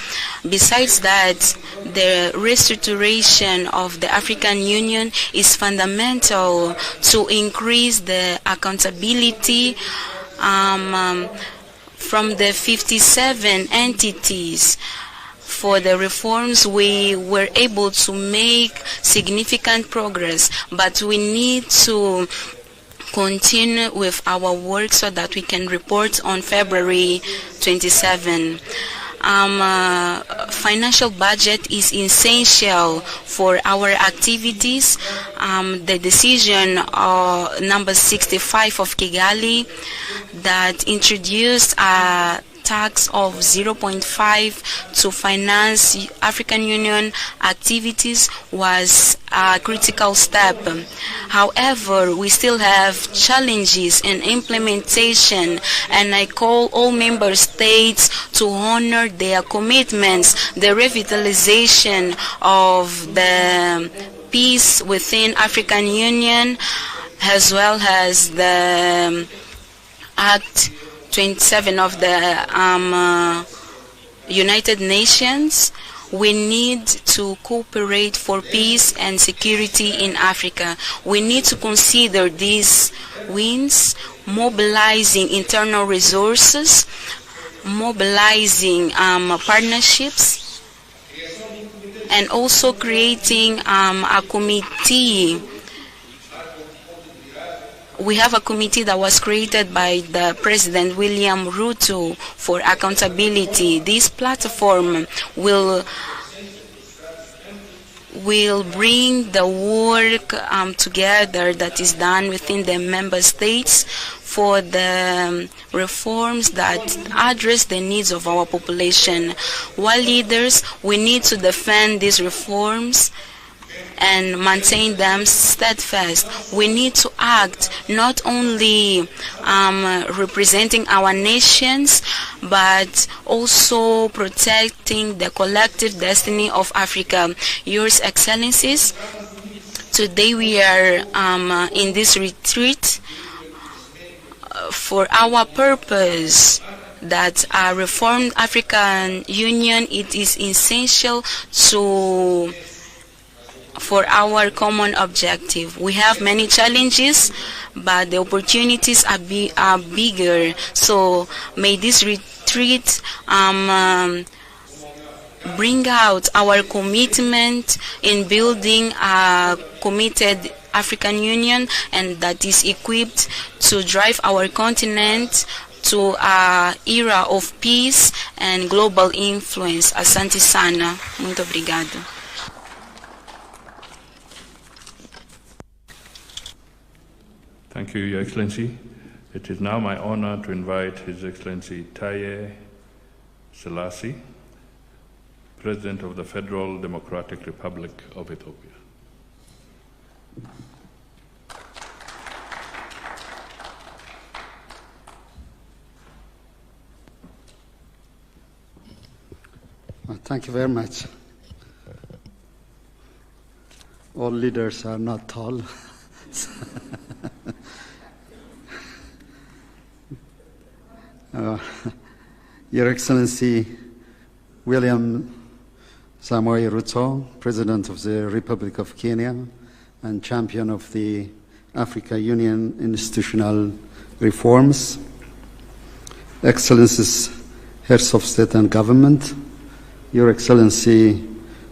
Besides that, the restructuration of the African Union is fundamental to increase the accountability from the 57 entities. For the reforms, we were able to make significant progress, but we need to continue with our work so that we can report on February 27. Financial budget is essential for our activities. The decision number 65 of Kigali that introduced a tax of 0.5 to finance African Union activities was a critical step. However, we still have challenges in implementation, and I call all member states to honor their commitments. The revitalization of the peace within African Union, as well as the Act 27 of the United Nations. We need to cooperate for peace and security in Africa. We need to consider these wins, mobilizing internal resources, mobilizing partnerships, and also creating a committee. We have a committee that was created by the President William Ruto for accountability. This platform will bring the work together that is done within the member states for the reforms that address the needs of our population. While leaders, we need to defend these reforms and maintain them steadfast. We need to act not only representing our nations, but also protecting the collective destiny of Africa. Yours Excellencies, today we are in this retreat for our purpose that a reformed African Union, it is essential for our common objective. We have many challenges, but the opportunities are bigger. So may this retreat bring out our commitment in building a committed African Union, and that is equipped to drive our continent to an era of peace and global influence. Asante sana. Muito obrigado. Thank you, Your Excellency. It is now my honor to invite His Excellency Taye Selassie, President of the Federal Democratic Republic of Ethiopia. Thank you very much. All leaders are not tall. Your Excellency William Samoei Ruto, President of the Republic of Kenya and champion of the Africa Union institutional reforms, Excellencies, Heads of State and Government, Your Excellency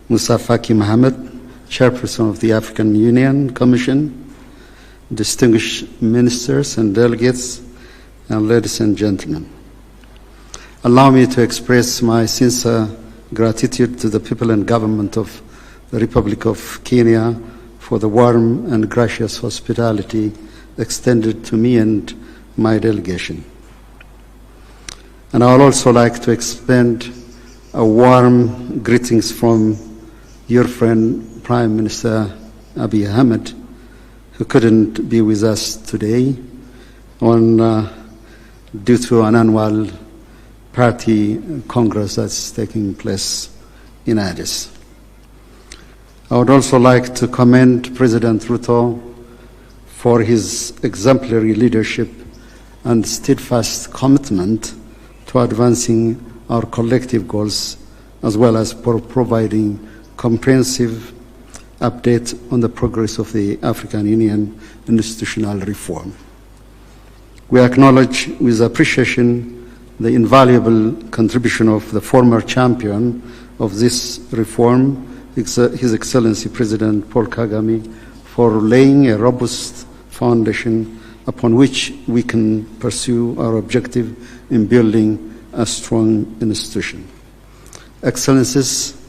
Musa Faki Mohammed, Chairperson of the African Union Commission, distinguished ministers and delegates, and ladies and gentlemen. Allow me to express my sincere gratitude to the people and government of the Republic of Kenya for the warm and gracious hospitality extended to me and my delegation. And I would also like to extend a warm greetings from your friend, Prime Minister Abiy Ahmed, who couldn't be with us today due to an annual party congress that's taking place in Addis. I would also like to commend President Ruto for his exemplary leadership and steadfast commitment to advancing our collective goals, as well as for providing comprehensive update on the progress of the African Union institutional reform. We acknowledge with appreciation the invaluable contribution of the former champion of this reform, His Excellency President Paul Kagame, for laying a robust foundation upon which we can pursue our objective in building a strong institution. Excellencies,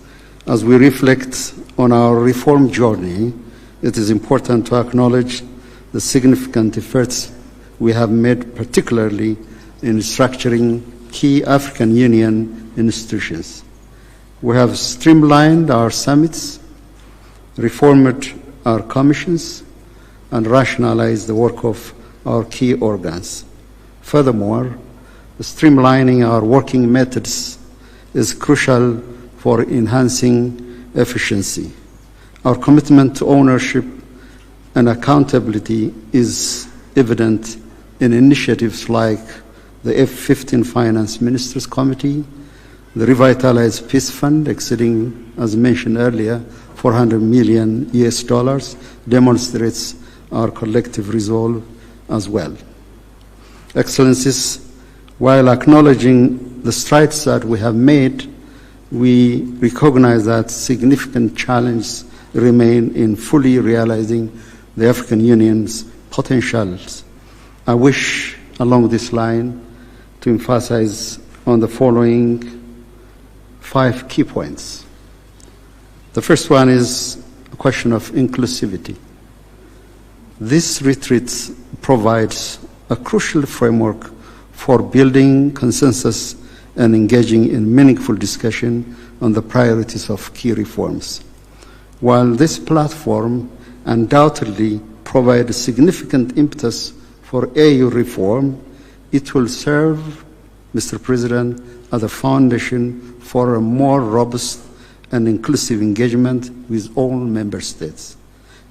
as we reflect on our reform journey, it is important to acknowledge the significant efforts we have made, particularly in structuring key African Union institutions. We have streamlined our summits, reformed our commissions, and rationalized the work of our key organs. Furthermore, streamlining our working methods is crucial for enhancing efficiency. Our commitment to ownership and accountability is evident in initiatives like the F-15 Finance Ministers Committee, the Revitalized Peace Fund exceeding, as mentioned earlier, $400 million demonstrates our collective resolve as well. Excellencies, while acknowledging the strides that we have made, we recognize that significant challenges remain in fully realizing the African Union's potentials. I wish, along this line, to emphasize on the following 5 key points. The first one is a question of inclusivity. This retreat provides a crucial framework for building consensus and engaging in meaningful discussion on the priorities of key reforms. While this platform undoubtedly provides significant impetus for AU reform, it will serve, Mr. President, as a foundation for a more robust and inclusive engagement with all member states,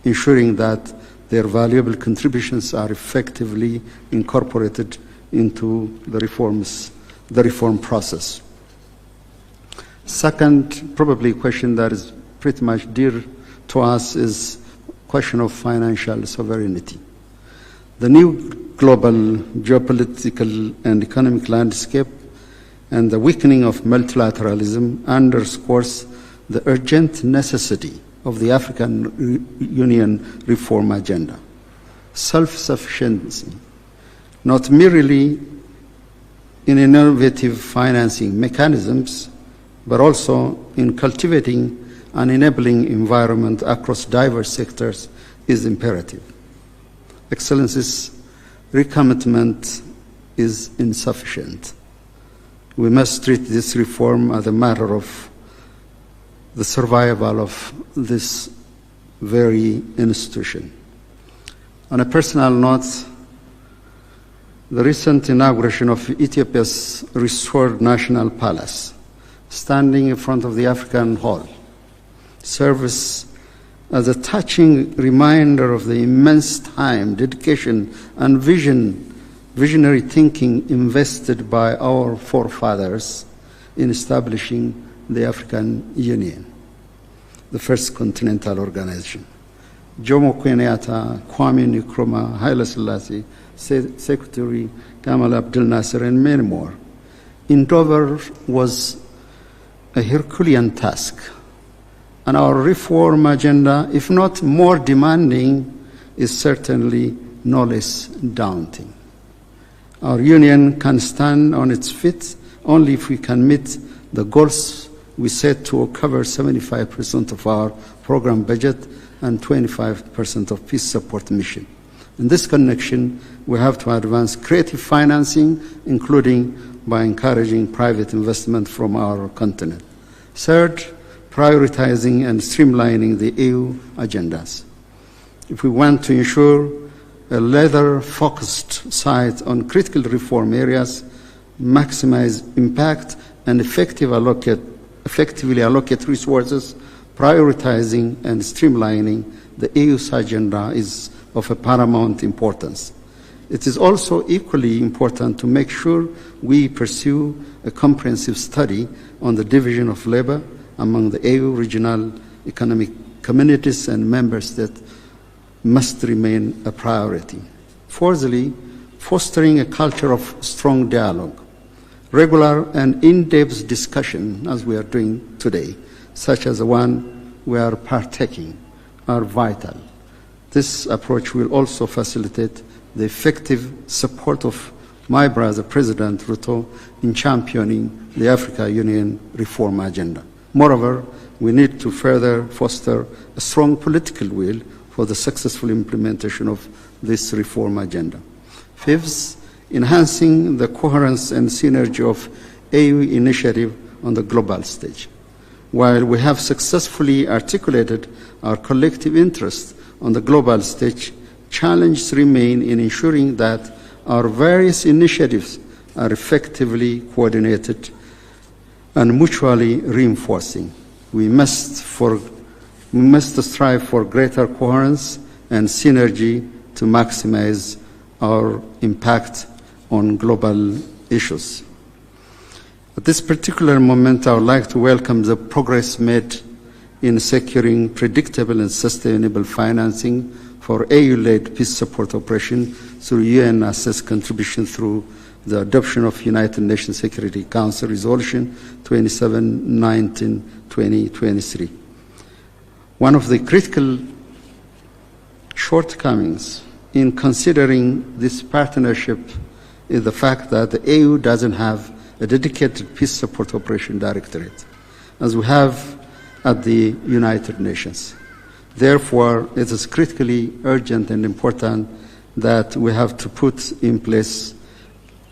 ensuring that their valuable contributions are effectively incorporated into the reform process. Second, probably a question that is pretty much dear to us is question of financial sovereignty. The new global geopolitical and economic landscape and the weakening of multilateralism underscores the urgent necessity of the African Union reform agenda. Self-sufficiency, not merely in innovative financing mechanisms, but also in cultivating an enabling environment across diverse sectors is imperative. Excellencies, recommitment is insufficient. We must treat this reform as a matter of the survival of this very institution. On a personal note, the recent inauguration of Ethiopia's restored National Palace, standing in front of the African Hall, serves as a touching reminder of the immense time, dedication, and visionary thinking invested by our forefathers in establishing the African Union, the first continental organization. Jomo Kenyatta, Kwame Nkrumah, Haile Selassie, Secretary Gamal Abdel Nasser, and many more. Endeavor was a Herculean task, and our reform agenda, if not more demanding, is certainly no less daunting. Our union can stand on its feet only if we can meet the goals we set to cover 75% of our program budget and 25% of peace support mission. In this connection, we have to advance creative financing, including by encouraging private investment from our continent. Third, prioritizing and streamlining the EU agendas. If we want to ensure a laser-focused sight on critical reform areas, maximize impact, and effectively allocate resources, prioritizing and streamlining the EU's agenda is of a paramount importance. It is also equally important to make sure we pursue a comprehensive study on the division of labor among the EU regional economic communities and member states must remain a priority. Fourthly, fostering a culture of strong dialogue. Regular and in-depth discussion, as we are doing today, such as the one we are partaking, are vital. This approach will also facilitate the effective support of my brother, President Ruto, in championing the African Union reform agenda. Moreover, we need to further foster a strong political will for the successful implementation of this reform agenda. Fifth, enhancing the coherence and synergy of EU initiative on the global stage. While we have successfully articulated our collective interest on the global stage, challenges remain in ensuring that our various initiatives are effectively coordinated and mutually reinforcing. We must strive for greater coherence and synergy to maximize our impact on global issues. At this particular moment, I would like to welcome the progress made in securing predictable and sustainable financing for AU-led peace support operation through UN-assessed contribution through the adoption of United Nations Security Council Resolution 2719/2023. One of the critical shortcomings in considering this partnership is the fact that the EU doesn't have a dedicated peace support operation directorate, as we have at the United Nations. Therefore, it is critically urgent and important that we have to put in place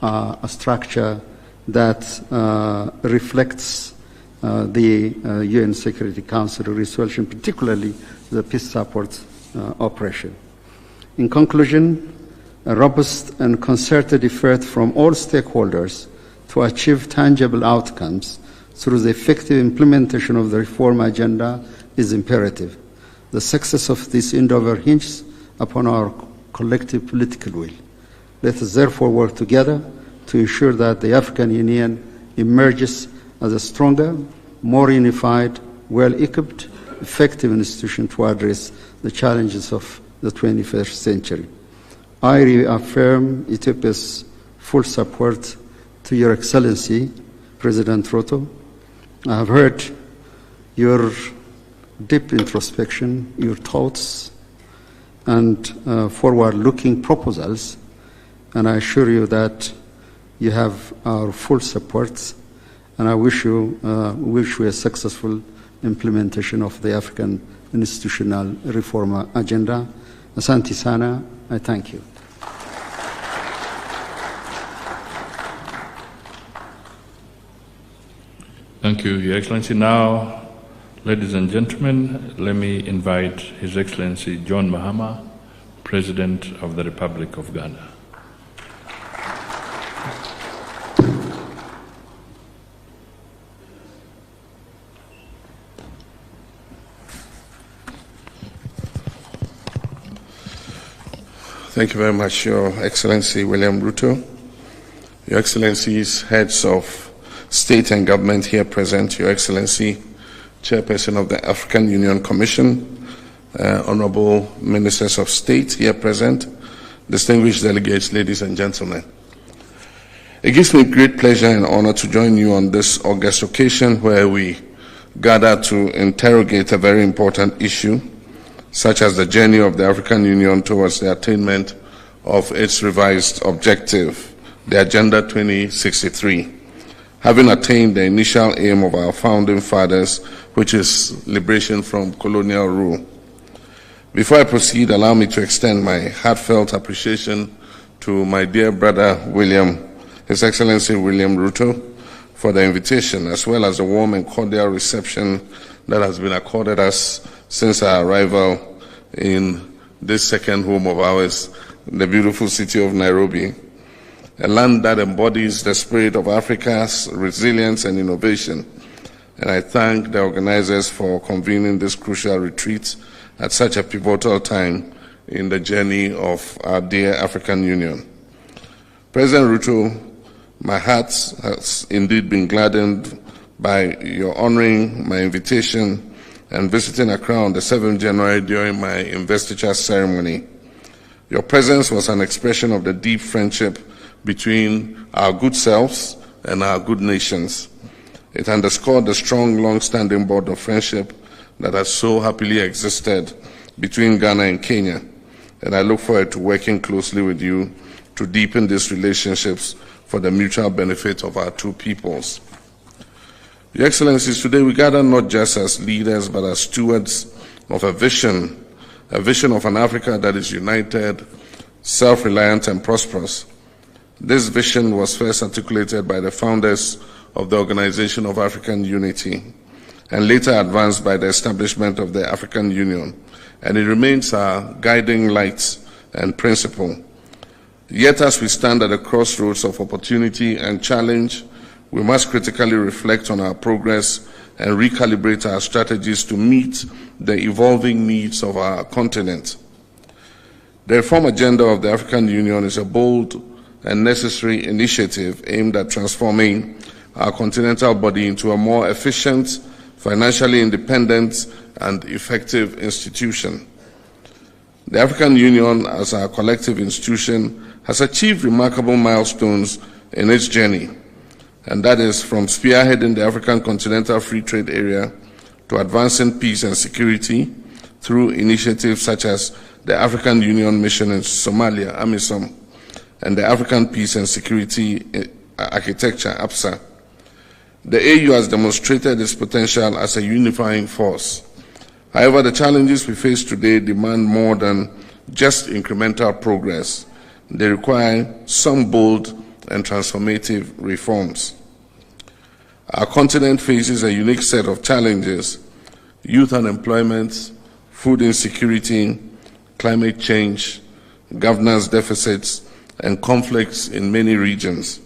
a structure that reflects the UN Security Council resolution, particularly the peace support operation. In conclusion, a robust and concerted effort from all stakeholders to achieve tangible outcomes through the effective implementation of the reform agenda is imperative. The success of this endeavor hinges upon our collective political will. Let us therefore work together to ensure that the African Union emerges as a stronger, more unified, well-equipped, effective institution to address the challenges of the 21st century. I reaffirm Ethiopia's full support to Your Excellency, President Ruto. I have heard your deep introspection, your thoughts, and forward-looking proposals, and I assure you that you have our full support, and I wish you a successful implementation of the African institutional reform agenda. Asante sana, I thank you. Thank you, Your Excellency. Now, ladies and gentlemen, let me invite His Excellency John Mahama, President of the Republic of Ghana. Thank you very much, Your Excellency William Ruto, Your Excellencies, heads of state and government here present, Your Excellency, Chairperson of the African Union Commission, Honorable Ministers of State here present, distinguished delegates, ladies and gentlemen. It gives me great pleasure and honor to join you on this august occasion where we gather to interrogate a very important issue, such as the journey of the African Union towards the attainment of its revised objective, the Agenda 2063, having attained the initial aim of our founding fathers, which is liberation from colonial rule. Before I proceed, allow me to extend my heartfelt appreciation to my dear brother His Excellency William Ruto, for the invitation, as well as the warm and cordial reception that has been accorded us since our arrival in this second home of ours, the beautiful city of Nairobi, a land that embodies the spirit of Africa's resilience and innovation. And I thank the organizers for convening this crucial retreat at such a pivotal time in the journey of our dear African Union. President Ruto, my heart has indeed been gladdened by your honoring my invitation and visiting Accra on the 7th January during my investiture ceremony. Your presence was an expression of the deep friendship between our good selves and our good nations. It underscored the strong, long-standing bond of friendship that has so happily existed between Ghana and Kenya, and I look forward to working closely with you to deepen these relationships for the mutual benefit of our two peoples. Your Excellencies, today we gather not just as leaders, but as stewards of a vision of an Africa that is united, self-reliant, and prosperous. This vision was first articulated by the founders of the Organization of African Unity, and later advanced by the establishment of the African Union, and it remains our guiding light and principle. Yet, as we stand at the crossroads of opportunity and challenge, we must critically reflect on our progress and recalibrate our strategies to meet the evolving needs of our continent. The reform agenda of the African Union is a bold and necessary initiative aimed at transforming our continental body into a more efficient, financially independent, and effective institution. The African Union, as our collective institution, has achieved remarkable milestones in its journey, and that is from spearheading the African Continental Free Trade Area to advancing peace and security through initiatives such as the African Union Mission in Somalia, AMISOM, and the African Peace and Security Architecture, APSA. The AU has demonstrated its potential as a unifying force. However, the challenges we face today demand more than just incremental progress. They require some bold and transformative reforms. Our continent faces a unique set of challenges: youth unemployment, food insecurity, climate change, governance deficits, and conflicts in many regions.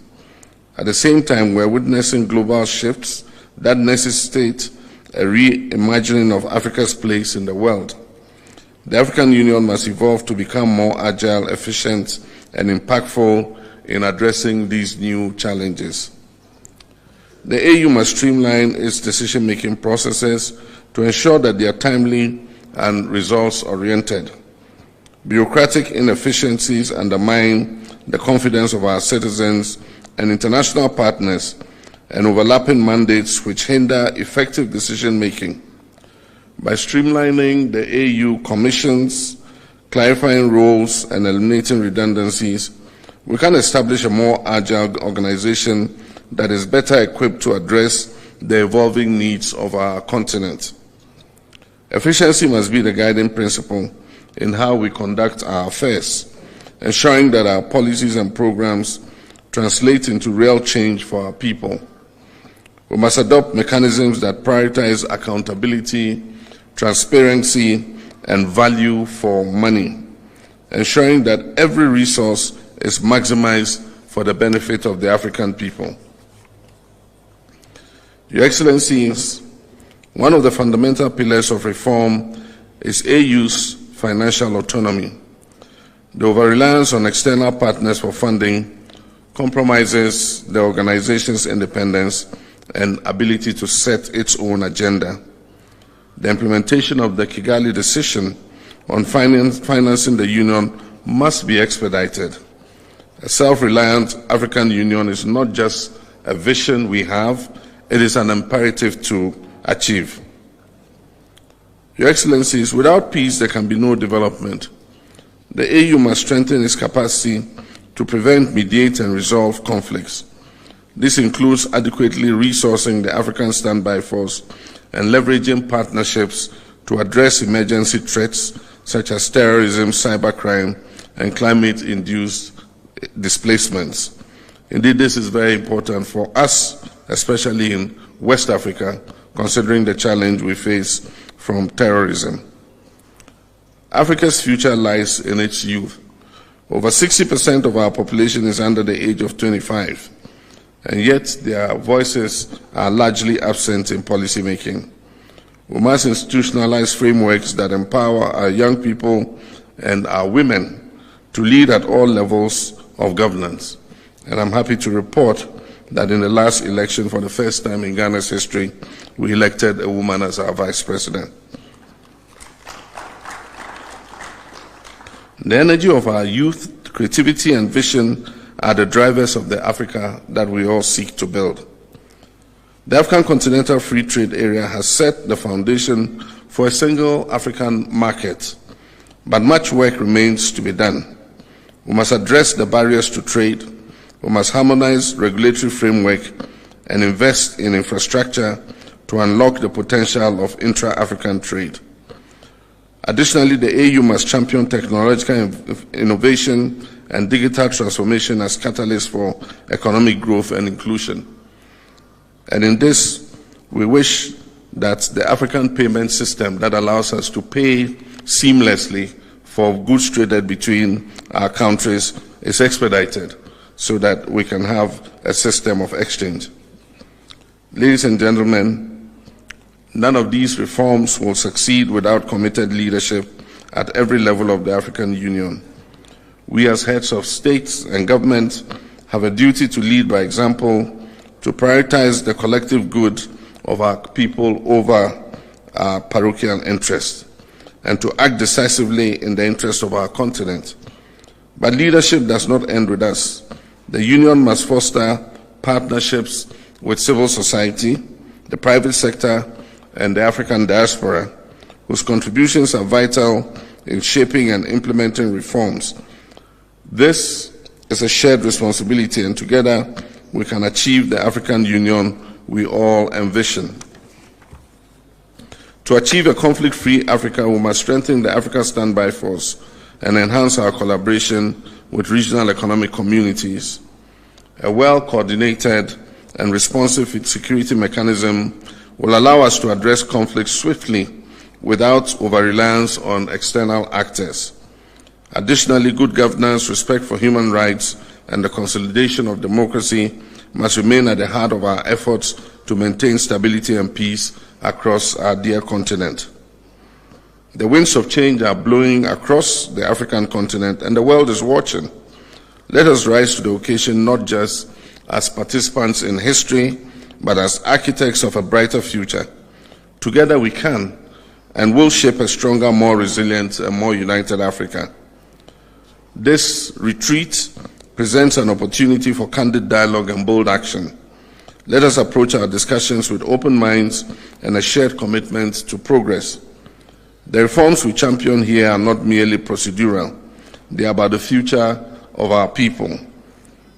At the same time, we're witnessing global shifts that necessitate a reimagining of Africa's place in the world. The African Union must evolve to become more agile, efficient, and impactful in addressing these new challenges. The AU must streamline its decision-making processes to ensure that they are timely and results-oriented. Bureaucratic inefficiencies undermine the confidence of our citizens and international partners, and overlapping mandates which hinder effective decision-making. By streamlining the AU commissions, clarifying roles, and eliminating redundancies, we can establish a more agile organization that is better equipped to address the evolving needs of our continent. Efficiency must be the guiding principle in how we conduct our affairs, ensuring that our policies and programs translate into real change for our people. We must adopt mechanisms that prioritize accountability, transparency, and value for money, ensuring that every resource is maximized for the benefit of the African people. Your Excellencies, one of the fundamental pillars of reform is AU's financial autonomy. The over-reliance on external partners for funding compromises the organization's independence and ability to set its own agenda. The implementation of the Kigali decision on financing the Union must be expedited. A self-reliant African Union is not just a vision we have, it is an imperative to achieve. Your Excellencies, without peace there can be no development. The AU must strengthen its capacity to prevent, mediate, and resolve conflicts. This includes adequately resourcing the African Standby Force and leveraging partnerships to address emergency threats such as terrorism, cybercrime, and climate-induced displacements. Indeed, this is very important for us, especially in West Africa, considering the challenge we face from terrorism. Africa's future lies in its youth. Over 60% of our population is under the age of 25, and yet their voices are largely absent in policymaking. We must institutionalize frameworks that empower our young people and our women to lead at all levels of governance. And I'm happy to report that in the last election, for the first time in Ghana's history, we elected a woman as our vice president. The energy of our youth, creativity, and vision are the drivers of the Africa that we all seek to build. The African Continental Free Trade Area has set the foundation for a single African market, but much work remains to be done. We must address the barriers to trade, we must harmonize regulatory framework, and invest in infrastructure to unlock the potential of intra-African trade. Additionally, the AU must champion technological innovation and digital transformation as catalysts for economic growth and inclusion. And in this, we wish that the African payment system that allows us to pay seamlessly for goods traded between our countries is expedited so that we can have a system of exchange. Ladies and gentlemen, none of these reforms will succeed without committed leadership at every level of the African Union. We as heads of states and government have a duty to lead by example, to prioritize the collective good of our people over our parochial interests, and to act decisively in the interest of our continent. But leadership does not end with us. The Union must foster partnerships with civil society, the private sector, and the African diaspora, whose contributions are vital in shaping and implementing reforms. This is a shared responsibility, and together we can achieve the African Union we all envision. To achieve a conflict-free Africa, we must strengthen the Africa Standby Force and enhance our collaboration with regional economic communities. A well-coordinated and responsive security mechanism will allow us to address conflicts swiftly without over-reliance on external actors. Additionally, good governance, respect for human rights, and the consolidation of democracy must remain at the heart of our efforts to maintain stability and peace across our dear continent. The winds of change are blowing across the African continent, and the world is watching. Let us rise to the occasion not just as participants in history, but as architects of a brighter future. Together we can and will shape a stronger, more resilient, and more united Africa. This retreat presents an opportunity for candid dialogue and bold action. Let us approach our discussions with open minds and a shared commitment to progress. The reforms we champion here are not merely procedural. They are about the future of our people,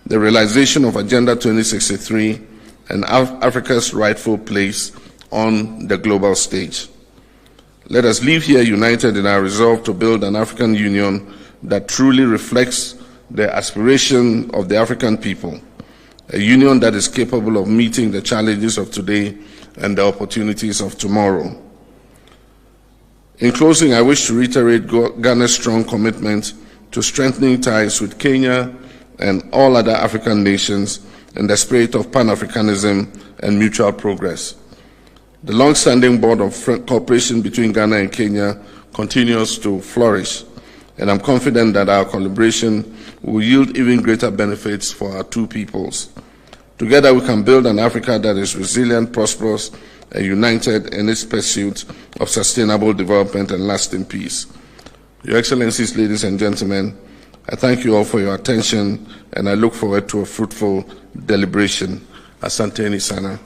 the realization of Agenda 2063, and Africa's rightful place on the global stage. Let us leave here united in our resolve to build an African Union that truly reflects the aspiration of the African people, a union that is capable of meeting the challenges of today and the opportunities of tomorrow. In closing, I wish to reiterate Ghana's strong commitment to strengthening ties with Kenya and all other African nations in the spirit of Pan-Africanism and mutual progress. The long-standing bond of cooperation between Ghana and Kenya continues to flourish, and I'm confident that our collaboration will yield even greater benefits for our two peoples. Together we can build an Africa that is resilient, prosperous, and united in its pursuit of sustainable development and lasting peace. Your Excellencies, ladies and gentlemen, I thank you all for your attention, and I look forward to a fruitful deliberation. Asanteni sana.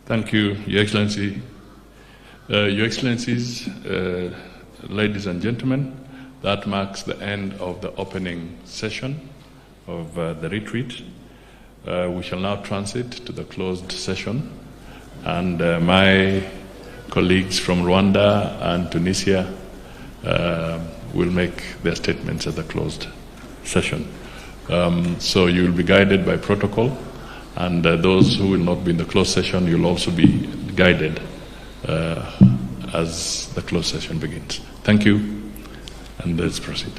Thank you, Your Excellency. Your Excellencies, ladies and gentlemen, that marks the end of the opening session of the retreat. We shall now transit to the closed session. and my colleagues from Rwanda and Tunisia will make their statements at the closed session. So you will be guided by protocol, and those who will not be in the closed session, you'll also be guided as the closed session begins. Thank you, and let's proceed.